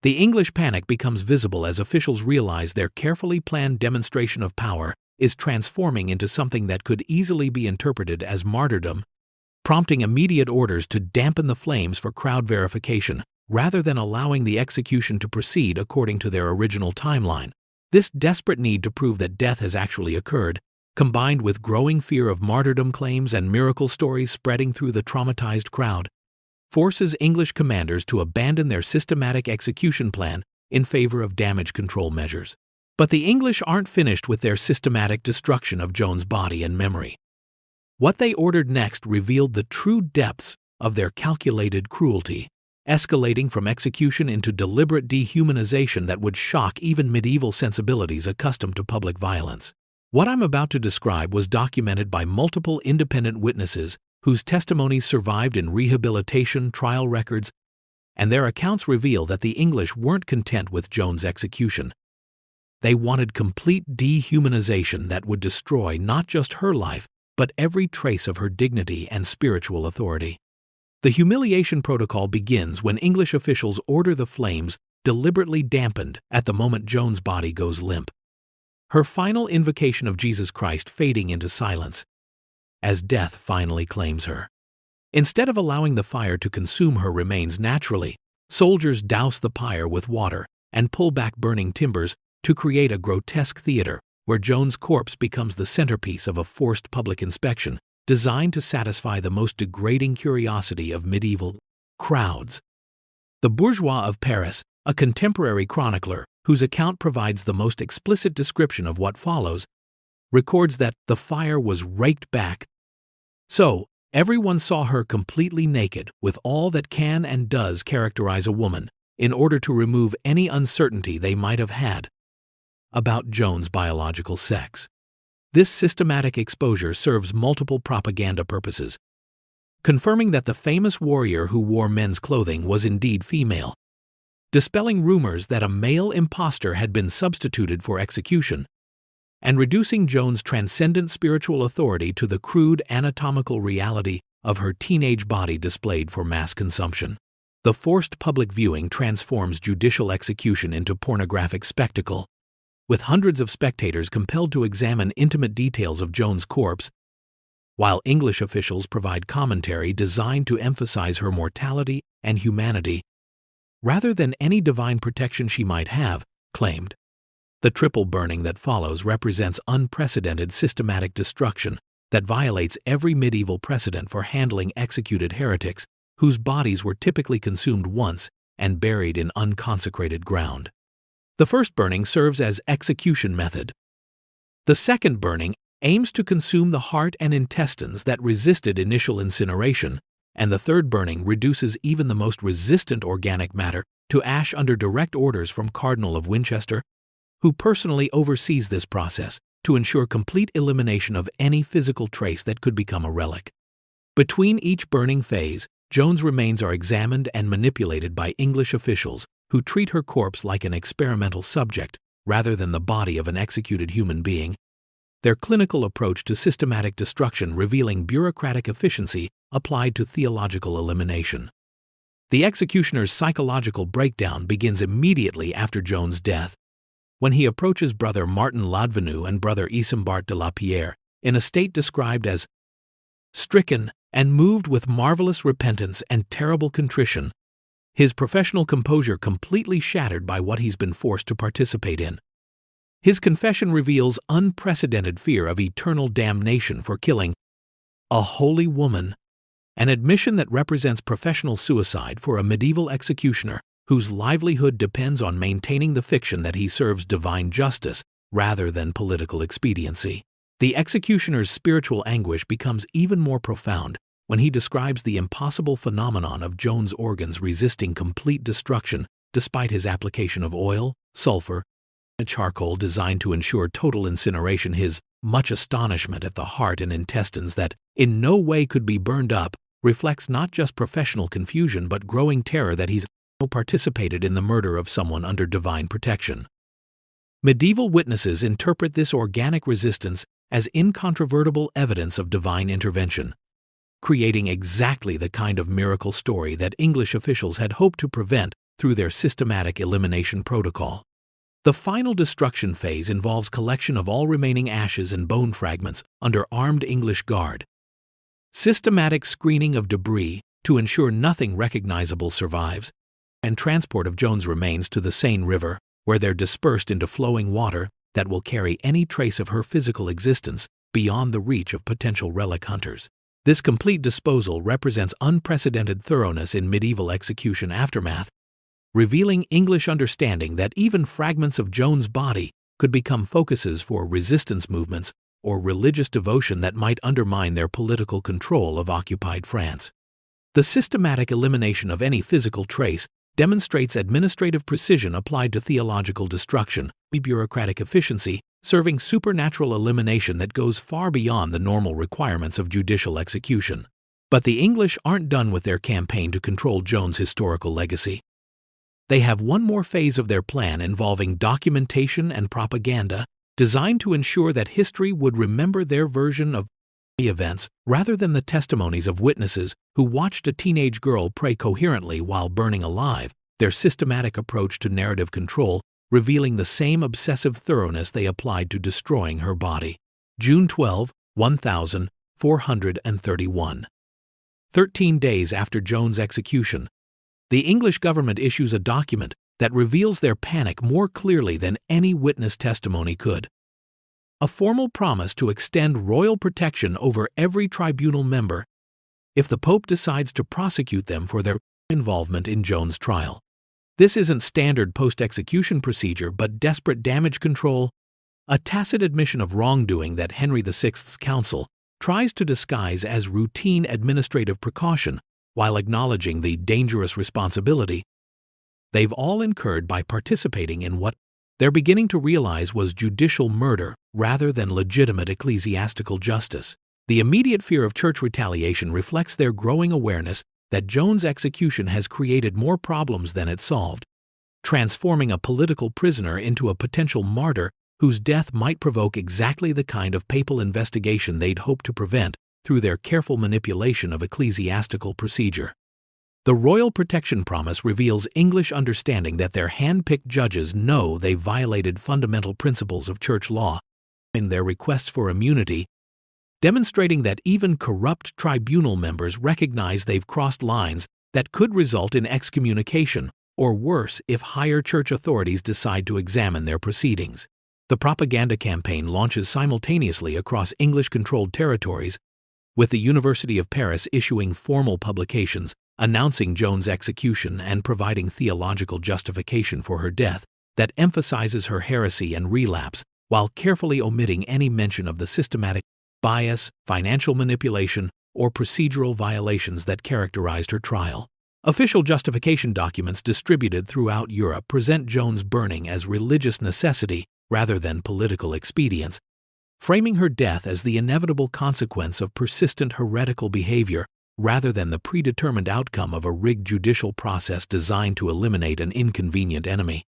The English panic becomes visible as officials realize their carefully planned demonstration of power is transforming into something that could easily be interpreted as martyrdom, prompting immediate orders to dampen the flames for crowd verification rather than allowing the execution to proceed according to their original timeline. This desperate need to prove that death has actually occurred, combined with growing fear of martyrdom claims and miracle stories spreading through the traumatized crowd, forces English commanders to abandon their systematic execution plan in favor of damage control measures. But the English aren't finished with their systematic destruction of Joan's body and memory. What they ordered next revealed the true depths of their calculated cruelty, escalating from execution into deliberate dehumanization that would shock even medieval sensibilities accustomed to public violence. What I'm about to describe was documented by multiple independent witnesses whose testimonies survived in rehabilitation trial records, and their accounts reveal that the English weren't content with Joan's execution. They wanted complete dehumanization that would destroy not just her life, but every trace of her dignity and spiritual authority. The humiliation protocol begins when English officials order the flames deliberately dampened at the moment Joan's body goes limp, her final invocation of Jesus Christ fading into silence as death finally claims her. Instead of allowing the fire to consume her remains naturally, soldiers douse the pyre with water and pull back burning timbers to create a grotesque theater where Joan's corpse becomes the centerpiece of a forced public inspection designed to satisfy the most degrading curiosity of medieval crowds. The Bourgeois of Paris, a contemporary chronicler whose account provides the most explicit description of what follows, records that the fire was raked back. So, everyone saw her completely naked with all that can and does characterize a woman in order to remove any uncertainty they might have had about Joan's biological sex. This systematic exposure serves multiple propaganda purposes, confirming that the famous warrior who wore men's clothing was indeed female, dispelling rumors that a male impostor had been substituted for execution, and reducing Joan's transcendent spiritual authority to the crude anatomical reality of her teenage body displayed for mass consumption. The forced public viewing transforms judicial execution into pornographic spectacle, with hundreds of spectators compelled to examine intimate details of Joan's corpse, while English officials provide commentary designed to emphasize her mortality and humanity, rather than any divine protection she might have claimed. The triple burning that follows represents unprecedented systematic destruction that violates every medieval precedent for handling executed heretics, whose bodies were typically consumed once and buried in unconsecrated ground. The first burning serves as execution method. The second burning aims to consume the heart and intestines that resisted initial incineration, and the third burning reduces even the most resistant organic matter to ash under direct orders from Cardinal of Winchester, who personally oversees this process to ensure complete elimination of any physical trace that could become a relic. Between each burning phase, Joan's remains are examined and manipulated by English officials who treat her corpse like an experimental subject rather than the body of an executed human being, their clinical approach to systematic destruction revealing bureaucratic efficiency applied to theological elimination. The executioner's psychological breakdown begins immediately after Joan's death, when he approaches Brother Martin Ladvenu and Brother Isambart de la Pierre in a state described as stricken and moved with marvelous repentance and terrible contrition, his professional composure completely shattered by what he's been forced to participate in. His confession reveals unprecedented fear of eternal damnation for killing a holy woman, an admission that represents professional suicide for a medieval executioner whose livelihood depends on maintaining the fiction that he serves divine justice rather than political expediency. The executioner's spiritual anguish becomes even more profound when he describes the impossible phenomenon of Joan's organs resisting complete destruction despite his application of oil, sulfur, and charcoal designed to ensure total incineration. His much astonishment at the heart and intestines that in no way could be burned up reflects not just professional confusion but growing terror that he's participated in the murder of someone under divine protection. Medieval witnesses interpret this organic resistance as incontrovertible evidence of divine intervention, creating exactly the kind of miracle story that English officials had hoped to prevent through their systematic elimination protocol. The final destruction phase involves collection of all remaining ashes and bone fragments under armed English guard, systematic screening of debris to ensure nothing recognizable survives, and transport of Joan's remains to the Seine River, where they're dispersed into flowing water that will carry any trace of her physical existence beyond the reach of potential relic hunters. This complete disposal represents unprecedented thoroughness in medieval execution aftermath, revealing English understanding that even fragments of Joan's body could become focuses for resistance movements or religious devotion that might undermine their political control of occupied France. The systematic elimination of any physical trace demonstrates administrative precision applied to theological destruction, bureaucratic efficiency, serving supernatural elimination that goes far beyond the normal requirements of judicial execution. But the English aren't done with their campaign to control Joan's historical legacy. They have one more phase of their plan involving documentation and propaganda, designed to ensure that history would remember their version of the events rather than the testimonies of witnesses who watched a teenage girl pray coherently while burning alive. Their systematic approach to narrative control revealing the same obsessive thoroughness they applied to destroying her body. June 12, 1431. 13 days after Joan's execution, the English government issues a document that reveals their panic more clearly than any witness testimony could. A formal promise to extend royal protection over every tribunal member if the Pope decides to prosecute them for their involvement in Joan's trial. This isn't standard post-execution procedure but desperate damage control, a tacit admission of wrongdoing that Henry VI's council tries to disguise as routine administrative precaution while acknowledging the dangerous responsibility they've all incurred by participating in what they're beginning to realize was judicial murder rather than legitimate ecclesiastical justice. The immediate fear of church retaliation reflects their growing awareness that Joan's execution has created more problems than it solved, transforming a political prisoner into a potential martyr whose death might provoke exactly the kind of papal investigation they'd hoped to prevent through their careful manipulation of ecclesiastical procedure. The Royal Protection Promise reveals English understanding that their hand-picked judges know they violated fundamental principles of church law in their requests for immunity, demonstrating that even corrupt tribunal members recognize they've crossed lines that could result in excommunication, or worse if higher church authorities decide to examine their proceedings. The propaganda campaign launches simultaneously across English-controlled territories, with the University of Paris issuing formal publications announcing Joan's execution and providing theological justification for her death that emphasizes her heresy and relapse while carefully omitting any mention of the systematic bias, financial manipulation, or procedural violations that characterized her trial. Official justification documents distributed throughout Europe present Joan's burning as religious necessity rather than political expedience, framing her death as the inevitable consequence of persistent heretical behavior rather than the predetermined outcome of a rigged judicial process designed to eliminate an inconvenient enemy.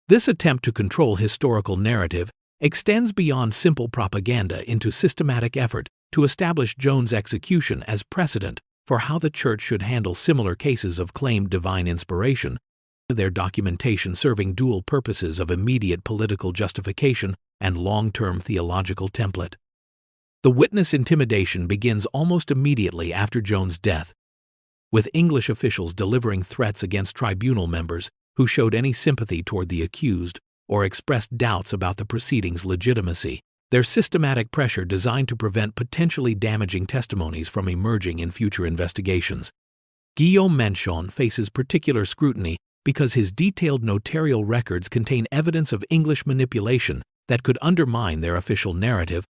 This attempt to control historical narrative extends beyond simple propaganda into systematic effort to establish Joan's execution as precedent for how the Church should handle similar cases of claimed divine inspiration, their documentation serving dual purposes of immediate political justification and long-term theological template. The witness intimidation begins almost immediately after Joan's death, with English officials delivering threats against tribunal members who showed any sympathy toward the accused or expressed doubts about the proceedings' legitimacy. Their systematic pressure designed to prevent potentially damaging testimonies from emerging in future investigations. Guillaume Manchon faces particular scrutiny because his detailed notarial records contain evidence of English manipulation that could undermine their official narrative,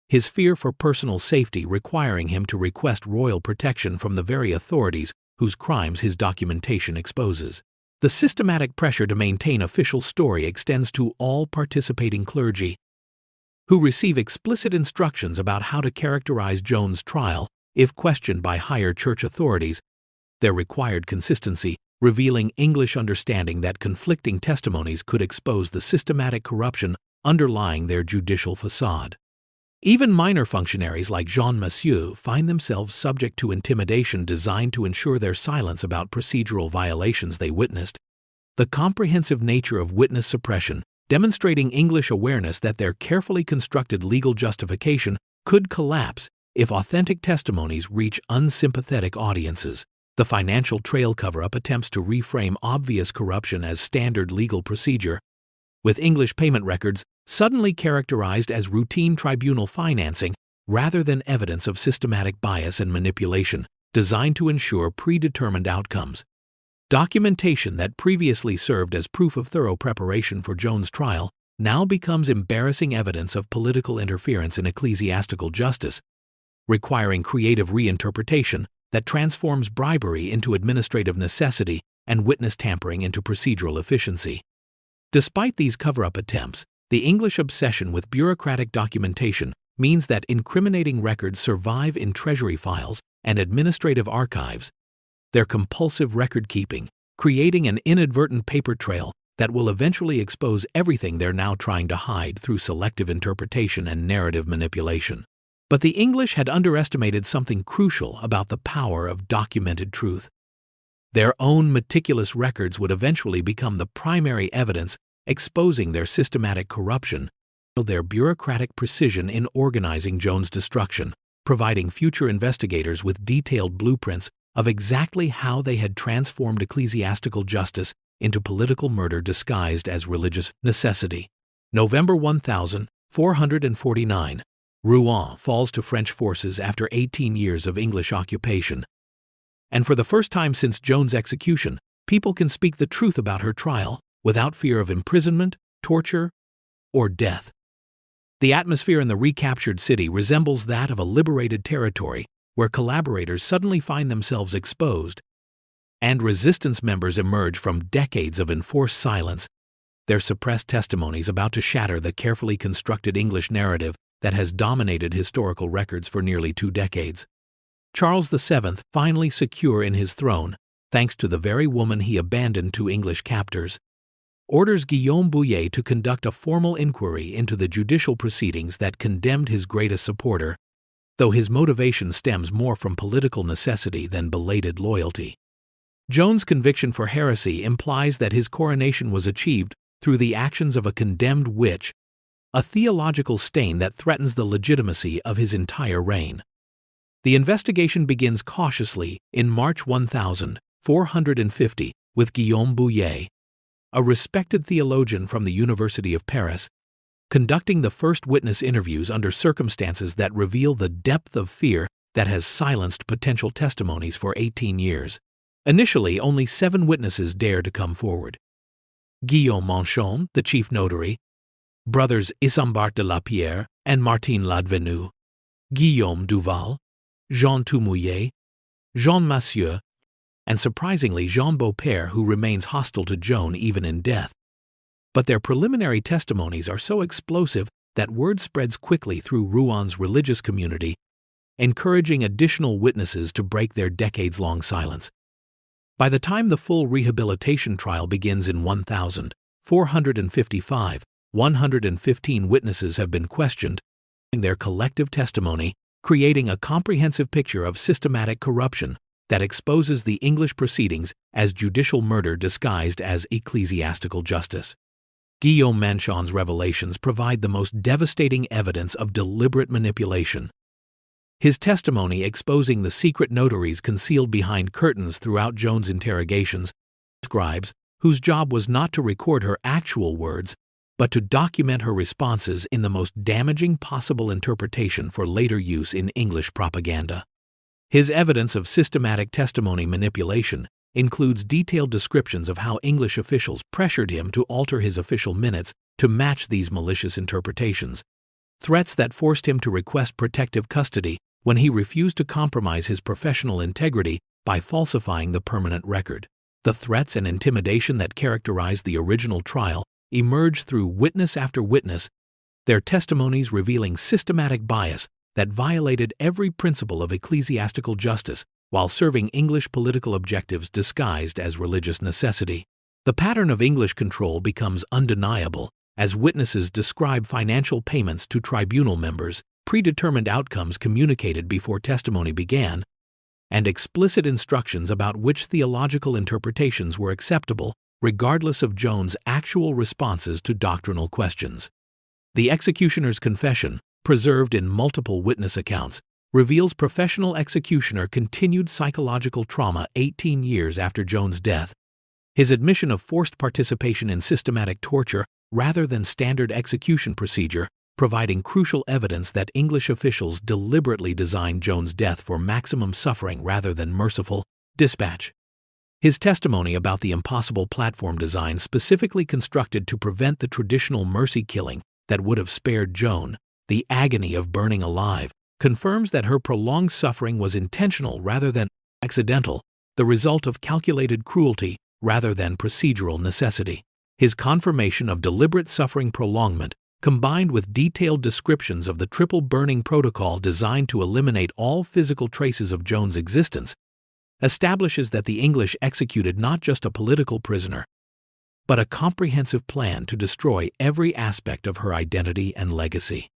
his fear for personal safety requiring him to request royal protection from the very authorities whose crimes his documentation exposes. The systematic pressure to maintain official story extends to all participating clergy, who receive explicit instructions about how to characterize Joan's trial if questioned by higher church authorities, their required consistency revealing English understanding that conflicting testimonies could expose the systematic corruption underlying their judicial facade. Even minor functionaries like Jean Massieu find themselves subject to intimidation designed to ensure their silence about procedural violations they witnessed. The comprehensive nature of witness suppression, demonstrating English awareness that their carefully constructed legal justification could collapse if authentic testimonies reach unsympathetic audiences. The financial trail cover-up attempts to reframe obvious corruption as standard legal procedure, with English payment records suddenly characterized as routine tribunal financing rather than evidence of systematic bias and manipulation designed to ensure predetermined outcomes. Documentation that previously served as proof of thorough preparation for Joan's trial now becomes embarrassing evidence of political interference in ecclesiastical justice, requiring creative reinterpretation that transforms bribery into administrative necessity and witness tampering into procedural efficiency. Despite these cover-up attempts, the English obsession with bureaucratic documentation means that incriminating records survive in treasury files and administrative archives, their compulsive record-keeping, creating an inadvertent paper trail that will eventually expose everything they're now trying to hide through selective interpretation and narrative manipulation. But the English had underestimated something crucial about the power of documented truth. Their own meticulous records would eventually become the primary evidence exposing their systematic corruption, their bureaucratic precision in organizing Joan's destruction, providing future investigators with detailed blueprints of exactly how they had transformed ecclesiastical justice into political murder disguised as religious necessity. November 1449. Rouen falls to French forces after 18 years of English occupation. And for the first time since Joan's execution, people can speak the truth about her trial without fear of imprisonment, torture, or death. The atmosphere in the recaptured city resembles that of a liberated territory where collaborators suddenly find themselves exposed, and resistance members emerge from decades of enforced silence, their suppressed testimonies about to shatter the carefully constructed English narrative that has dominated historical records for nearly 2 decades. Charles VII, finally secure in his throne, thanks to the very woman he abandoned to English captors, orders Guillaume Bouillet to conduct a formal inquiry into the judicial proceedings that condemned his greatest supporter, though his motivation stems more from political necessity than belated loyalty. Joan's conviction for heresy implies that his coronation was achieved through the actions of a condemned witch, a theological stain that threatens the legitimacy of his entire reign. The investigation begins cautiously in March 1450 with Guillaume Bouillet, a respected theologian from the University of Paris, conducting the first witness interviews under circumstances that reveal the depth of fear that has silenced potential testimonies for 18 years. Initially, only 7 witnesses dared to come forward. Guillaume Manchon, the chief notary, brothers Isambard de la Pierre and Martin Ladvenu, Guillaume Duval, Jean Tumouillet, Jean Massieu, and surprisingly Jean Beaupère, who remains hostile to Joan even in death. But their preliminary testimonies are so explosive that word spreads quickly through Rouen's religious community, encouraging additional witnesses to break their decades-long silence. By the time the full rehabilitation trial begins in 1455, 115 witnesses have been questioned, their collective testimony creating a comprehensive picture of systematic corruption that exposes the English proceedings as judicial murder disguised as ecclesiastical justice. Guillaume Manchon's revelations provide the most devastating evidence of deliberate manipulation. His testimony exposing the secret notaries concealed behind curtains throughout Joan's interrogations, scribes whose job was not to record her actual words, but to document her responses in the most damaging possible interpretation for later use in English propaganda. His evidence of systematic testimony manipulation includes detailed descriptions of how English officials pressured him to alter his official minutes to match these malicious interpretations, threats that forced him to request protective custody when he refused to compromise his professional integrity by falsifying the permanent record. The threats and intimidation that characterized the original trial emerged through witness after witness, their testimonies revealing systematic bias that violated every principle of ecclesiastical justice while serving English political objectives disguised as religious necessity. The pattern of English control becomes undeniable as witnesses describe financial payments to tribunal members, predetermined outcomes communicated before testimony began, and explicit instructions about which theological interpretations were acceptable, regardless of Joan's actual responses to doctrinal questions. The executioner's confession, preserved in multiple witness accounts, reveals professional executioner continued psychological trauma 18 years after Joan's death. His admission of forced participation in systematic torture rather than standard execution procedure, providing crucial evidence that English officials deliberately designed Joan's death for maximum suffering rather than merciful dispatch. His testimony about the impossible platform design specifically constructed to prevent the traditional mercy killing that would have spared Joan, the agony of burning alive, confirms that her prolonged suffering was intentional rather than accidental, the result of calculated cruelty rather than procedural necessity. His confirmation of deliberate suffering prolongment, combined with detailed descriptions of the triple burning protocol designed to eliminate all physical traces of Joan's existence, establishes that the English executed not just a political prisoner, but a comprehensive plan to destroy every aspect of her identity and legacy.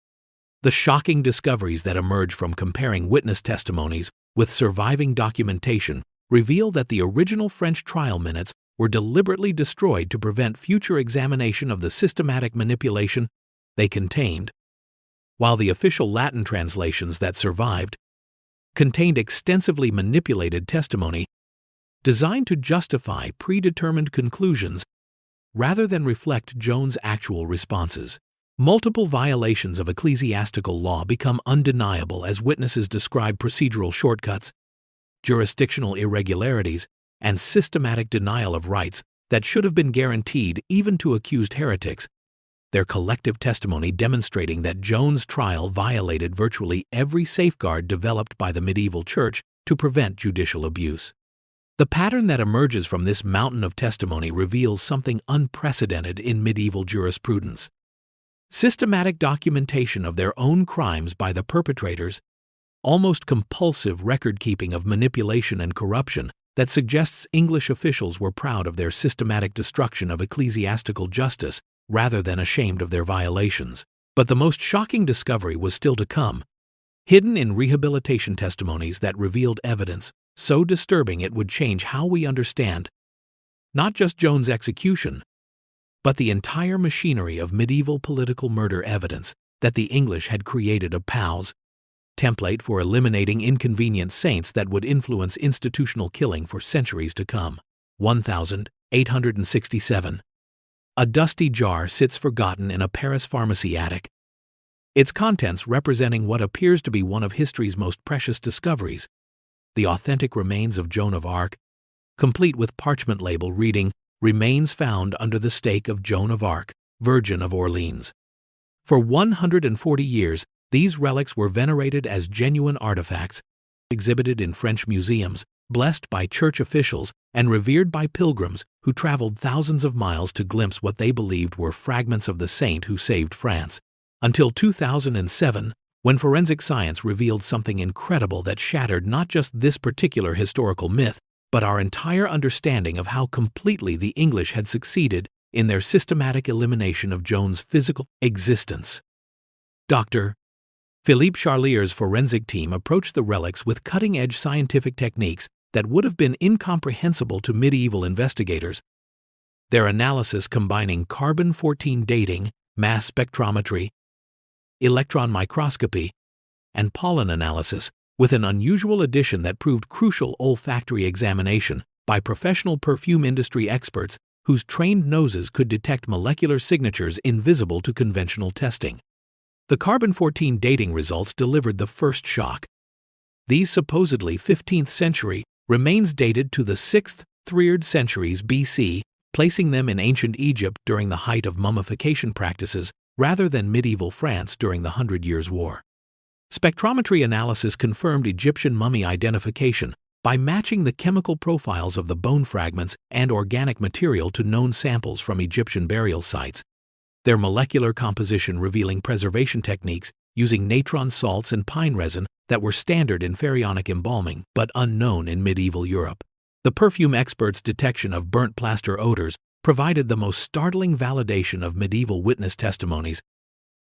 The shocking discoveries that emerge from comparing witness testimonies with surviving documentation reveal that the original French trial minutes were deliberately destroyed to prevent future examination of the systematic manipulation they contained, while the official Latin translations that survived contained extensively manipulated testimony designed to justify predetermined conclusions rather than reflect Joan's actual responses. Multiple violations of ecclesiastical law become undeniable as witnesses describe procedural shortcuts, jurisdictional irregularities, and systematic denial of rights that should have been guaranteed even to accused heretics, their collective testimony demonstrating that Joan's trial violated virtually every safeguard developed by the medieval church to prevent judicial abuse. The pattern that emerges from this mountain of testimony reveals something unprecedented in medieval jurisprudence. Systematic documentation of their own crimes by the perpetrators, almost compulsive record-keeping of manipulation and corruption that suggests English officials were proud of their systematic destruction of ecclesiastical justice rather than ashamed of their violations. But the most shocking discovery was still to come, hidden in rehabilitation testimonies that revealed evidence so disturbing it would change how we understand not just Joan's execution, but the entire machinery of medieval political murder evidence that the English had created a POW's template for eliminating inconvenient saints that would influence institutional killing for centuries to come. 1867. A dusty jar sits forgotten in a Paris pharmacy attic, its contents representing what appears to be one of history's most precious discoveries, the authentic remains of Joan of Arc, complete with parchment label reading, "Remains found under the stake of Joan of Arc, Virgin of Orleans." For 140 years, these relics were venerated as genuine artifacts, exhibited in French museums, blessed by church officials, and revered by pilgrims who traveled thousands of miles to glimpse what they believed were fragments of the saint who saved France. Until 2007, when forensic science revealed something incredible that shattered not just this particular historical myth, but our entire understanding of how completely the English had succeeded in their systematic elimination of Joan's physical existence. Dr. Philippe Charlier's forensic team approached the relics with cutting-edge scientific techniques that would have been incomprehensible to medieval investigators. Their analysis combining carbon-14 dating, mass spectrometry, electron microscopy, and pollen analysis, with an unusual addition that proved crucial olfactory examination by professional perfume industry experts whose trained noses could detect molecular signatures invisible to conventional testing. The carbon-14 dating results delivered the first shock. These supposedly 15th century remains dated to the 6th, 3rd centuries BC, placing them in ancient Egypt during the height of mummification practices rather than medieval France during the 100 Years' War. Spectrometry analysis confirmed Egyptian mummy identification by matching the chemical profiles of the bone fragments and organic material to known samples from Egyptian burial sites, their molecular composition revealing preservation techniques using natron salts and pine resin that were standard in pharaonic embalming but unknown in medieval Europe. The perfume experts' detection of burnt plaster odors provided the most startling validation of medieval witness testimonies,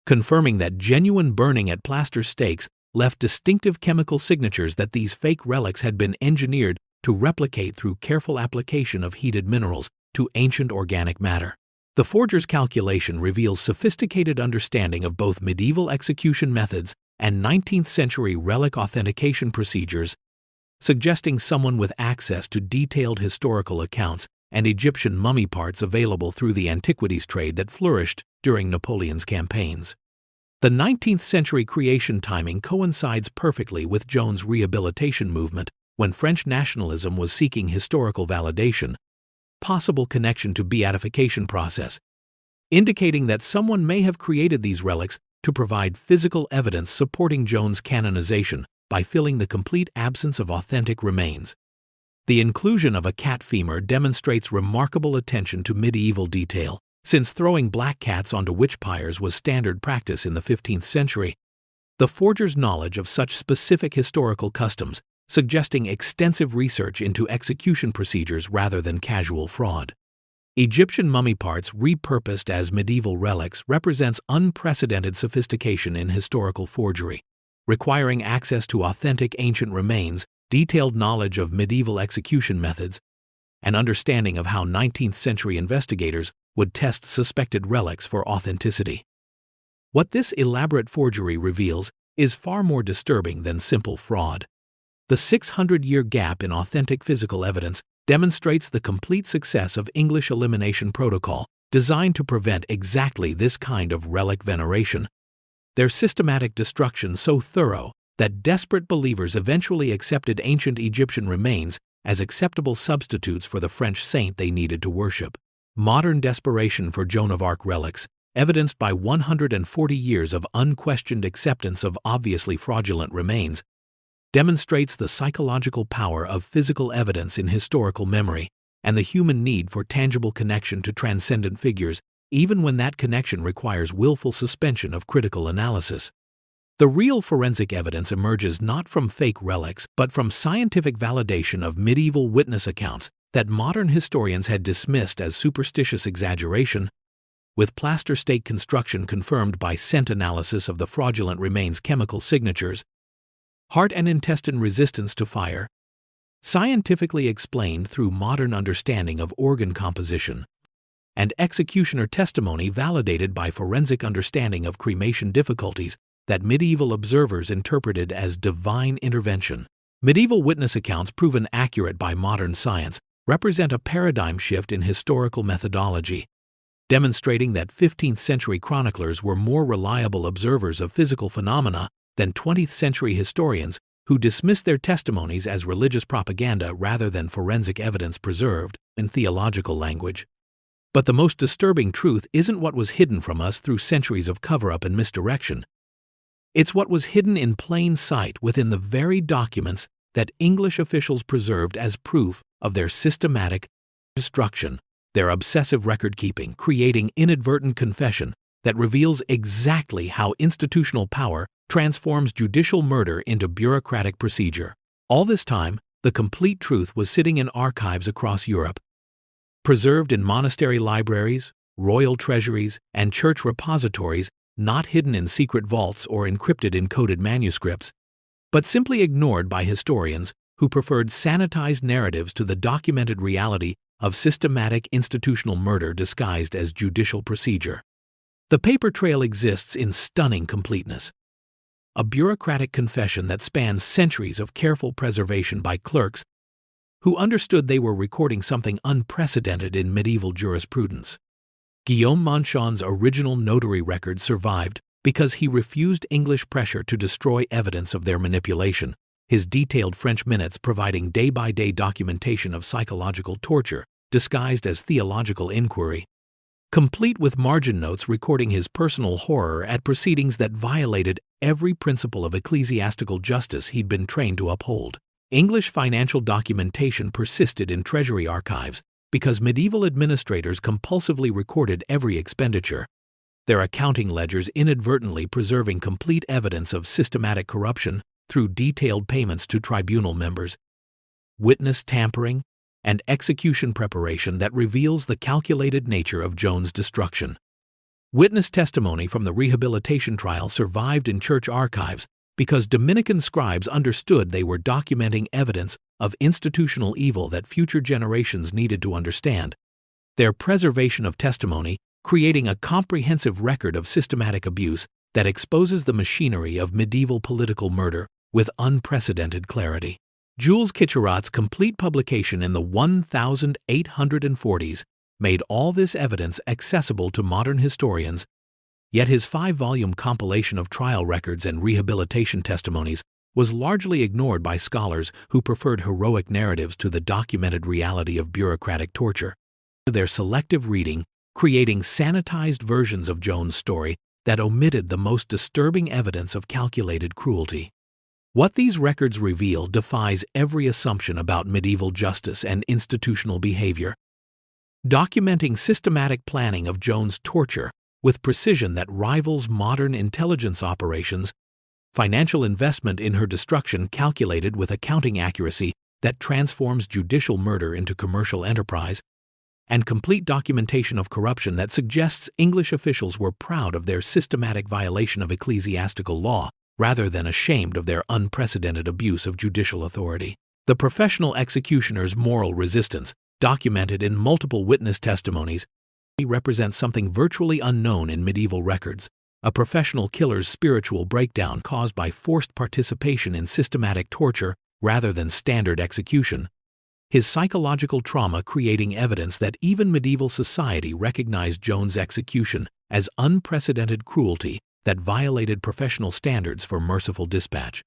confirming that genuine burning at plaster stakes left distinctive chemical signatures that these fake relics had been engineered to replicate through careful application of heated minerals to ancient organic matter. The forger's calculation reveals sophisticated understanding of both medieval execution methods and 19th century relic authentication procedures, suggesting someone with access to detailed historical accounts and Egyptian mummy parts available through the antiquities trade that flourished during Napoleon's campaigns. The 19th century creation timing coincides perfectly with Joan's rehabilitation movement when French nationalism was seeking historical validation, possible connection to beatification process, indicating that someone may have created these relics to provide physical evidence supporting Joan's canonization by filling the complete absence of authentic remains. The inclusion of a cat femur demonstrates remarkable attention to medieval detail, since throwing black cats onto witch pyres was standard practice in the 15th century. The forger's knowledge of such specific historical customs, suggesting extensive research into execution procedures rather than casual fraud. Egyptian mummy parts repurposed as medieval relics represents unprecedented sophistication in historical forgery, requiring access to authentic ancient remains, detailed knowledge of medieval execution methods, and understanding of how 19th century investigators would test suspected relics for authenticity. What this elaborate forgery reveals is far more disturbing than simple fraud. The 600-year gap in authentic physical evidence demonstrates the complete success of English elimination protocol designed to prevent exactly this kind of relic veneration. Their systematic destruction so thorough that desperate believers eventually accepted ancient Egyptian remains as acceptable substitutes for the French saint they needed to worship. Modern desperation for Joan of Arc relics, evidenced by 140 years of unquestioned acceptance of obviously fraudulent remains, demonstrates the psychological power of physical evidence in historical memory and the human need for tangible connection to transcendent figures, even when that connection requires willful suspension of critical analysis. The real forensic evidence emerges not from fake relics but from scientific validation of medieval witness accounts that modern historians had dismissed as superstitious exaggeration, with plaster stake construction confirmed by scent analysis of the fraudulent remains' chemical signatures, heart and intestine resistance to fire, scientifically explained through modern understanding of organ composition, and executioner testimony validated by forensic understanding of cremation difficulties that medieval observers interpreted as divine intervention. Medieval witness accounts proven accurate by modern science represent a paradigm shift in historical methodology, demonstrating that 15th-century chroniclers were more reliable observers of physical phenomena than 20th-century historians who dismissed their testimonies as religious propaganda rather than forensic evidence preserved in theological language. But the most disturbing truth isn't what was hidden from us through centuries of cover-up and misdirection. It's what was hidden in plain sight within the very documents that English officials preserved as proof of their systematic destruction, their obsessive record-keeping, creating inadvertent confession that reveals exactly how institutional power transforms judicial murder into bureaucratic procedure. All this time, the complete truth was sitting in archives across Europe, preserved in monastery libraries, royal treasuries, and church repositories, not hidden in secret vaults or encrypted in coded manuscripts, but simply ignored by historians who preferred sanitized narratives to the documented reality of systematic institutional murder disguised as judicial procedure. The paper trail exists in stunning completeness. A bureaucratic confession that spans centuries of careful preservation by clerks who understood they were recording something unprecedented in medieval jurisprudence. Guillaume Manchon's original notary record survived because he refused English pressure to destroy evidence of their manipulation, his detailed French minutes providing day-by-day documentation of psychological torture disguised as theological inquiry, complete with margin notes recording his personal horror at proceedings that violated every principle of ecclesiastical justice he'd been trained to uphold. English financial documentation persisted in treasury archives because medieval administrators compulsively recorded every expenditure, their accounting ledgers inadvertently preserving complete evidence of systematic corruption through detailed payments to tribunal members, witness tampering, and execution preparation that reveals the calculated nature of Joan's destruction. Witness testimony from the rehabilitation trial survived in church archives because Dominican scribes understood they were documenting evidence of institutional evil that future generations needed to understand. Their preservation of testimony, creating a comprehensive record of systematic abuse that exposes the machinery of medieval political murder with unprecedented clarity. Jules Kitcherat's complete publication in the 1840s made all this evidence accessible to modern historians, yet his 5-volume compilation of trial records and rehabilitation testimonies was largely ignored by scholars who preferred heroic narratives to the documented reality of bureaucratic torture. Their selective reading, creating sanitized versions of Joan's story that omitted the most disturbing evidence of calculated cruelty. What these records reveal defies every assumption about medieval justice and institutional behavior. Documenting systematic planning of Joan's torture with precision that rivals modern intelligence operations, financial investment in her destruction calculated with accounting accuracy that transforms judicial murder into commercial enterprise, and complete documentation of corruption that suggests English officials were proud of their systematic violation of ecclesiastical law rather than ashamed of their unprecedented abuse of judicial authority. The professional executioner's moral resistance, documented in multiple witness testimonies, represents something virtually unknown in medieval records: a professional killer's spiritual breakdown caused by forced participation in systematic torture rather than standard execution, his psychological trauma creating evidence that even medieval society recognized Joan's execution as unprecedented cruelty that violated professional standards for merciful dispatch.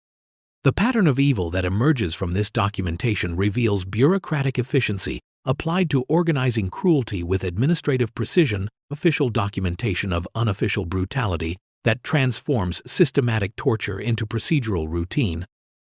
The pattern of evil that emerges from this documentation reveals bureaucratic efficiency applied to organizing cruelty with administrative precision, official documentation of unofficial brutality that transforms systematic torture into procedural routine,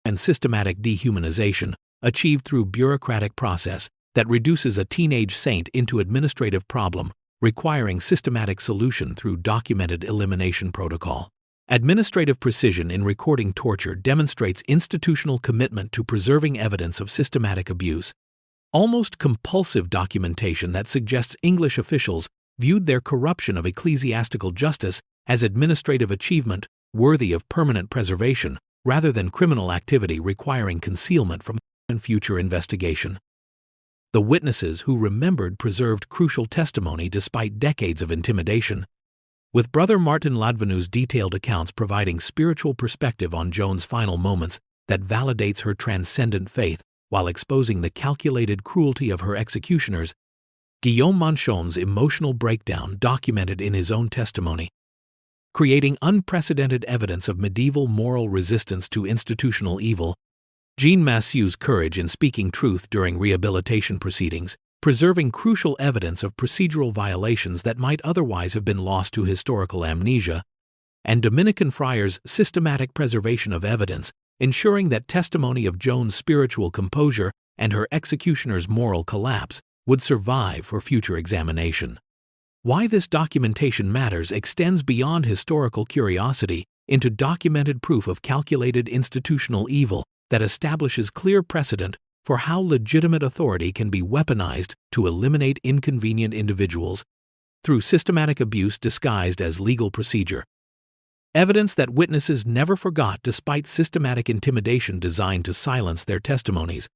and systematic dehumanization achieved through bureaucratic process that reduces a teenage saint into administrative problem requiring systematic solution through documented elimination protocol. Administrative precision in recording torture demonstrates institutional commitment to preserving evidence of systematic abuse. Almost compulsive documentation that suggests English officials viewed their corruption of ecclesiastical justice as administrative achievement worthy of permanent preservation rather than criminal activity requiring concealment from future investigation. The witnesses who remembered preserved crucial testimony despite decades of intimidation, with Brother Martin Ladvenu's detailed accounts providing spiritual perspective on Joan's final moments that validates her transcendent faith while exposing the calculated cruelty of her executioners. Guillaume Manchon's emotional breakdown documented in his own testimony, creating unprecedented evidence of medieval moral resistance to institutional evil. Jean Massieu's courage in speaking truth during rehabilitation proceedings, preserving crucial evidence of procedural violations that might otherwise have been lost to historical amnesia, and Dominican friars' systematic preservation of evidence, ensuring that testimony of Joan's spiritual composure and her executioner's moral collapse would survive for future examination. Why this documentation matters extends beyond historical curiosity into documented proof of calculated institutional evil that establishes clear precedent for how legitimate authority can be weaponized to eliminate inconvenient individuals through systematic abuse disguised as legal procedure. Evidence that witnesses never forgot despite systematic intimidation designed to silence their testimonies.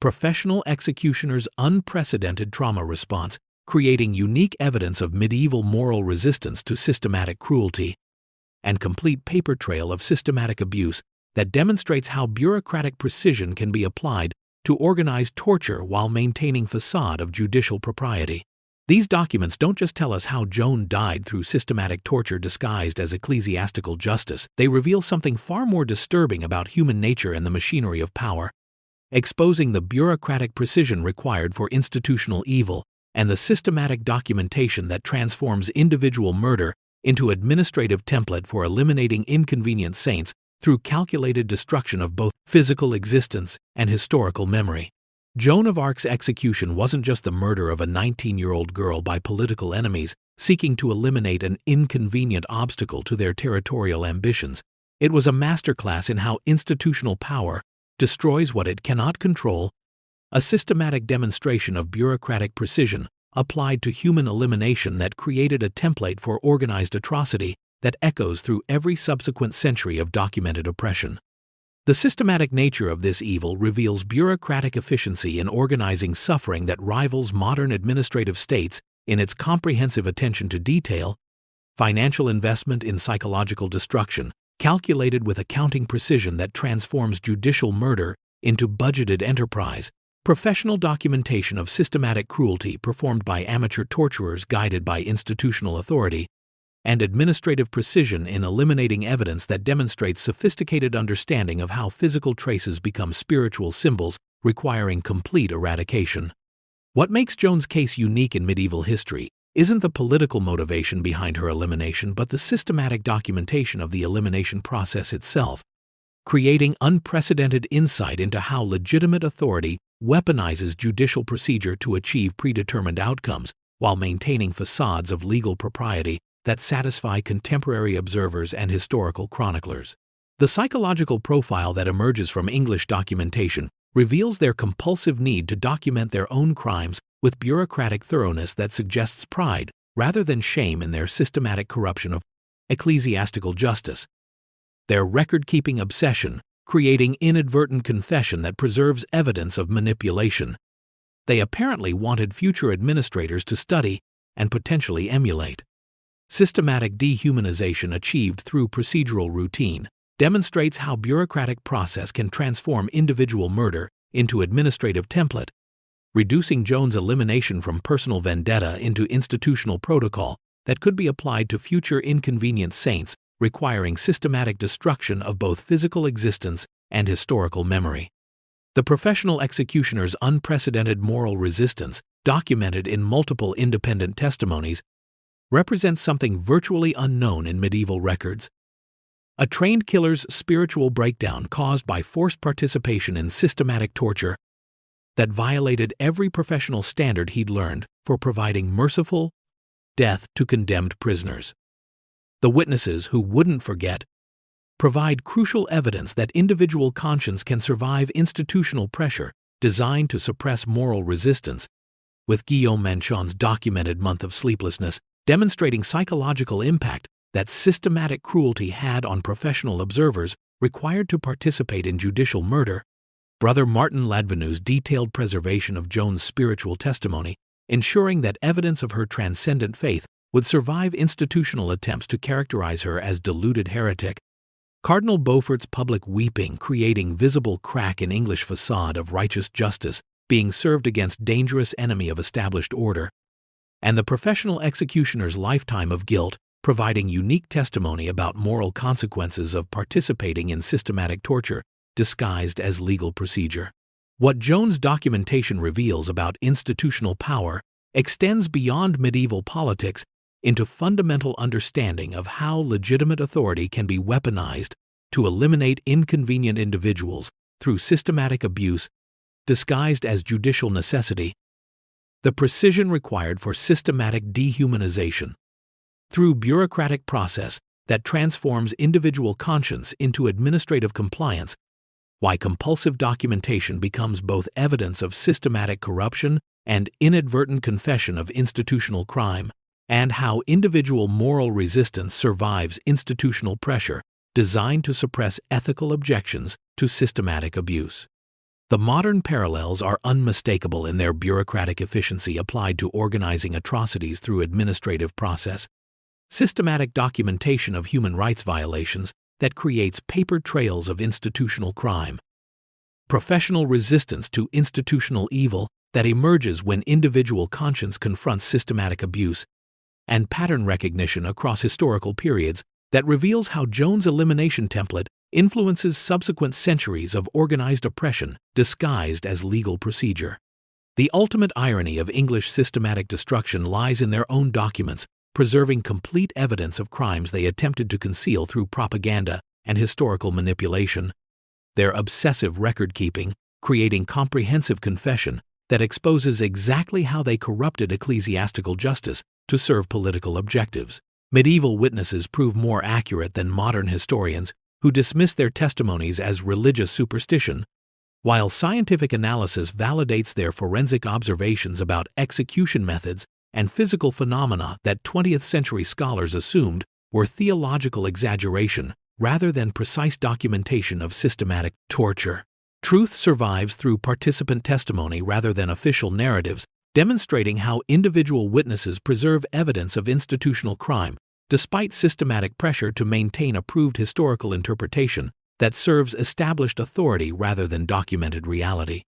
Professional executioners' unprecedented trauma response, creating unique evidence of medieval moral resistance to systematic cruelty, and complete paper trail of systematic abuse that demonstrates how bureaucratic precision can be applied to organize torture while maintaining facade of judicial propriety. These documents don't just tell us how Joan died through systematic torture disguised as ecclesiastical justice, they reveal something far more disturbing about human nature and the machinery of power, exposing the bureaucratic precision required for institutional evil and the systematic documentation that transforms individual murder into administrative template for eliminating inconvenient saints through calculated destruction of both physical existence and historical memory. Joan of Arc's execution wasn't just the murder of a 19-year-old girl by political enemies seeking to eliminate an inconvenient obstacle to their territorial ambitions. It was a masterclass in how institutional power destroys what it cannot control, a systematic demonstration of bureaucratic precision applied to human elimination that created a template for organized atrocity that echoes through every subsequent century of documented oppression. The systematic nature of this evil reveals bureaucratic efficiency in organizing suffering that rivals modern administrative states in its comprehensive attention to detail, financial investment in psychological destruction, calculated with accounting precision that transforms judicial murder into budgeted enterprise, professional documentation of systematic cruelty performed by amateur torturers guided by institutional authority, and administrative precision in eliminating evidence that demonstrates sophisticated understanding of how physical traces become spiritual symbols requiring complete eradication. What makes Joan's case unique in medieval history isn't the political motivation behind her elimination but the systematic documentation of the elimination process itself, creating unprecedented insight into how legitimate authority weaponizes judicial procedure to achieve predetermined outcomes while maintaining facades of legal propriety that satisfy contemporary observers and historical chroniclers. The psychological profile that emerges from English documentation reveals their compulsive need to document their own crimes with bureaucratic thoroughness that suggests pride rather than shame in their systematic corruption of ecclesiastical justice. Their record-keeping obsession, creating inadvertent confession that preserves evidence of manipulation. They apparently wanted future administrators to study and potentially emulate. Systematic dehumanization achieved through procedural routine demonstrates how bureaucratic process can transform individual murder into administrative template, reducing Joan's elimination from personal vendetta into institutional protocol that could be applied to future inconvenient saints requiring systematic destruction of both physical existence and historical memory. The professional executioner's unprecedented moral resistance, documented in multiple independent testimonies, represents something virtually unknown in medieval records. A trained killer's spiritual breakdown caused by forced participation in systematic torture that violated every professional standard he'd learned for providing merciful death to condemned prisoners. The witnesses who wouldn't forget provide crucial evidence that individual conscience can survive institutional pressure designed to suppress moral resistance, with Guillaume Manchon's documented month of sleeplessness demonstrating psychological impact that systematic cruelty had on professional observers required to participate in judicial murder. Brother Martin Ladvenue's detailed preservation of Joan's spiritual testimony, ensuring that evidence of her transcendent faith would survive institutional attempts to characterize her as deluded heretic. Cardinal Beaufort's public weeping creating visible crack in English facade of righteous justice being served against dangerous enemy of established order, and the professional executioner's lifetime of guilt providing unique testimony about moral consequences of participating in systematic torture disguised as legal procedure. What Joan's documentation reveals about institutional power extends beyond medieval politics into fundamental understanding of how legitimate authority can be weaponized to eliminate inconvenient individuals through systematic abuse disguised as judicial necessity, the precision required for systematic dehumanization through bureaucratic process that transforms individual conscience into administrative compliance, why compulsive documentation becomes both evidence of systematic corruption and inadvertent confession of institutional crime, and how individual moral resistance survives institutional pressure designed to suppress ethical objections to systematic abuse. The modern parallels are unmistakable in their bureaucratic efficiency applied to organizing atrocities through administrative process, systematic documentation of human rights violations that creates paper trails of institutional crime, professional resistance to institutional evil that emerges when individual conscience confronts systematic abuse, and pattern recognition across historical periods that reveals how Joan's elimination template influences subsequent centuries of organized oppression disguised as legal procedure. The ultimate irony of English systematic destruction lies in their own documents, preserving complete evidence of crimes they attempted to conceal through propaganda and historical manipulation. Their obsessive record-keeping, creating comprehensive confession that exposes exactly how they corrupted ecclesiastical justice to serve political objectives. Medieval witnesses prove more accurate than modern historians who dismiss their testimonies as religious superstition, while scientific analysis validates their forensic observations about execution methods and physical phenomena that 20th-century scholars assumed were theological exaggeration rather than precise documentation of systematic torture. Truth survives through participant testimony rather than official narratives, demonstrating how individual witnesses preserve evidence of institutional crime despite systematic pressure to maintain approved historical interpretation that serves established authority rather than documented reality.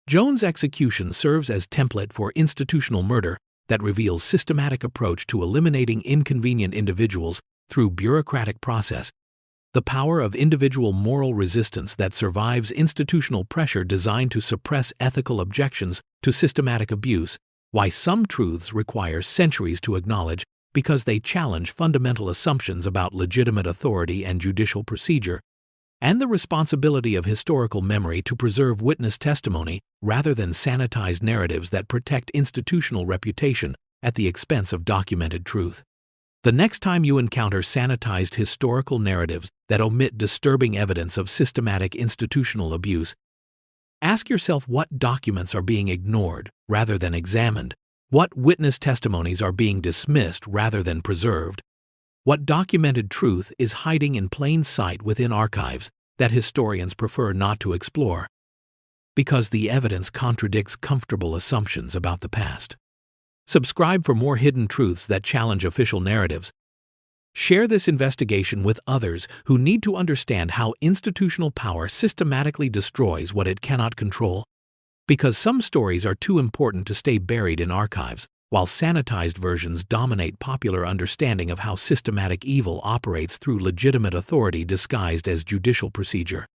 Joan's execution serves as template for institutional murder that reveals systematic approach to eliminating inconvenient individuals through bureaucratic process, the power of individual moral resistance that survives institutional pressure designed to suppress ethical objections to systematic abuse, why some truths require centuries to acknowledge because they challenge fundamental assumptions about legitimate authority and judicial procedure, and the responsibility of historical memory to preserve witness testimony rather than sanitized narratives that protect institutional reputation at the expense of documented truth. The next time you encounter sanitized historical narratives that omit disturbing evidence of systematic institutional abuse, ask yourself what documents are being ignored rather than examined, what witness testimonies are being dismissed rather than preserved, what documented truth is hiding in plain sight within archives that historians prefer not to explore, because the evidence contradicts comfortable assumptions about the past. Subscribe for more hidden truths that challenge official narratives. Share this investigation with others who need to understand how institutional power systematically destroys what it cannot control, because some stories are too important to stay buried in archives, while sanitized versions dominate popular understanding of how systematic evil operates through legitimate authority disguised as judicial procedure.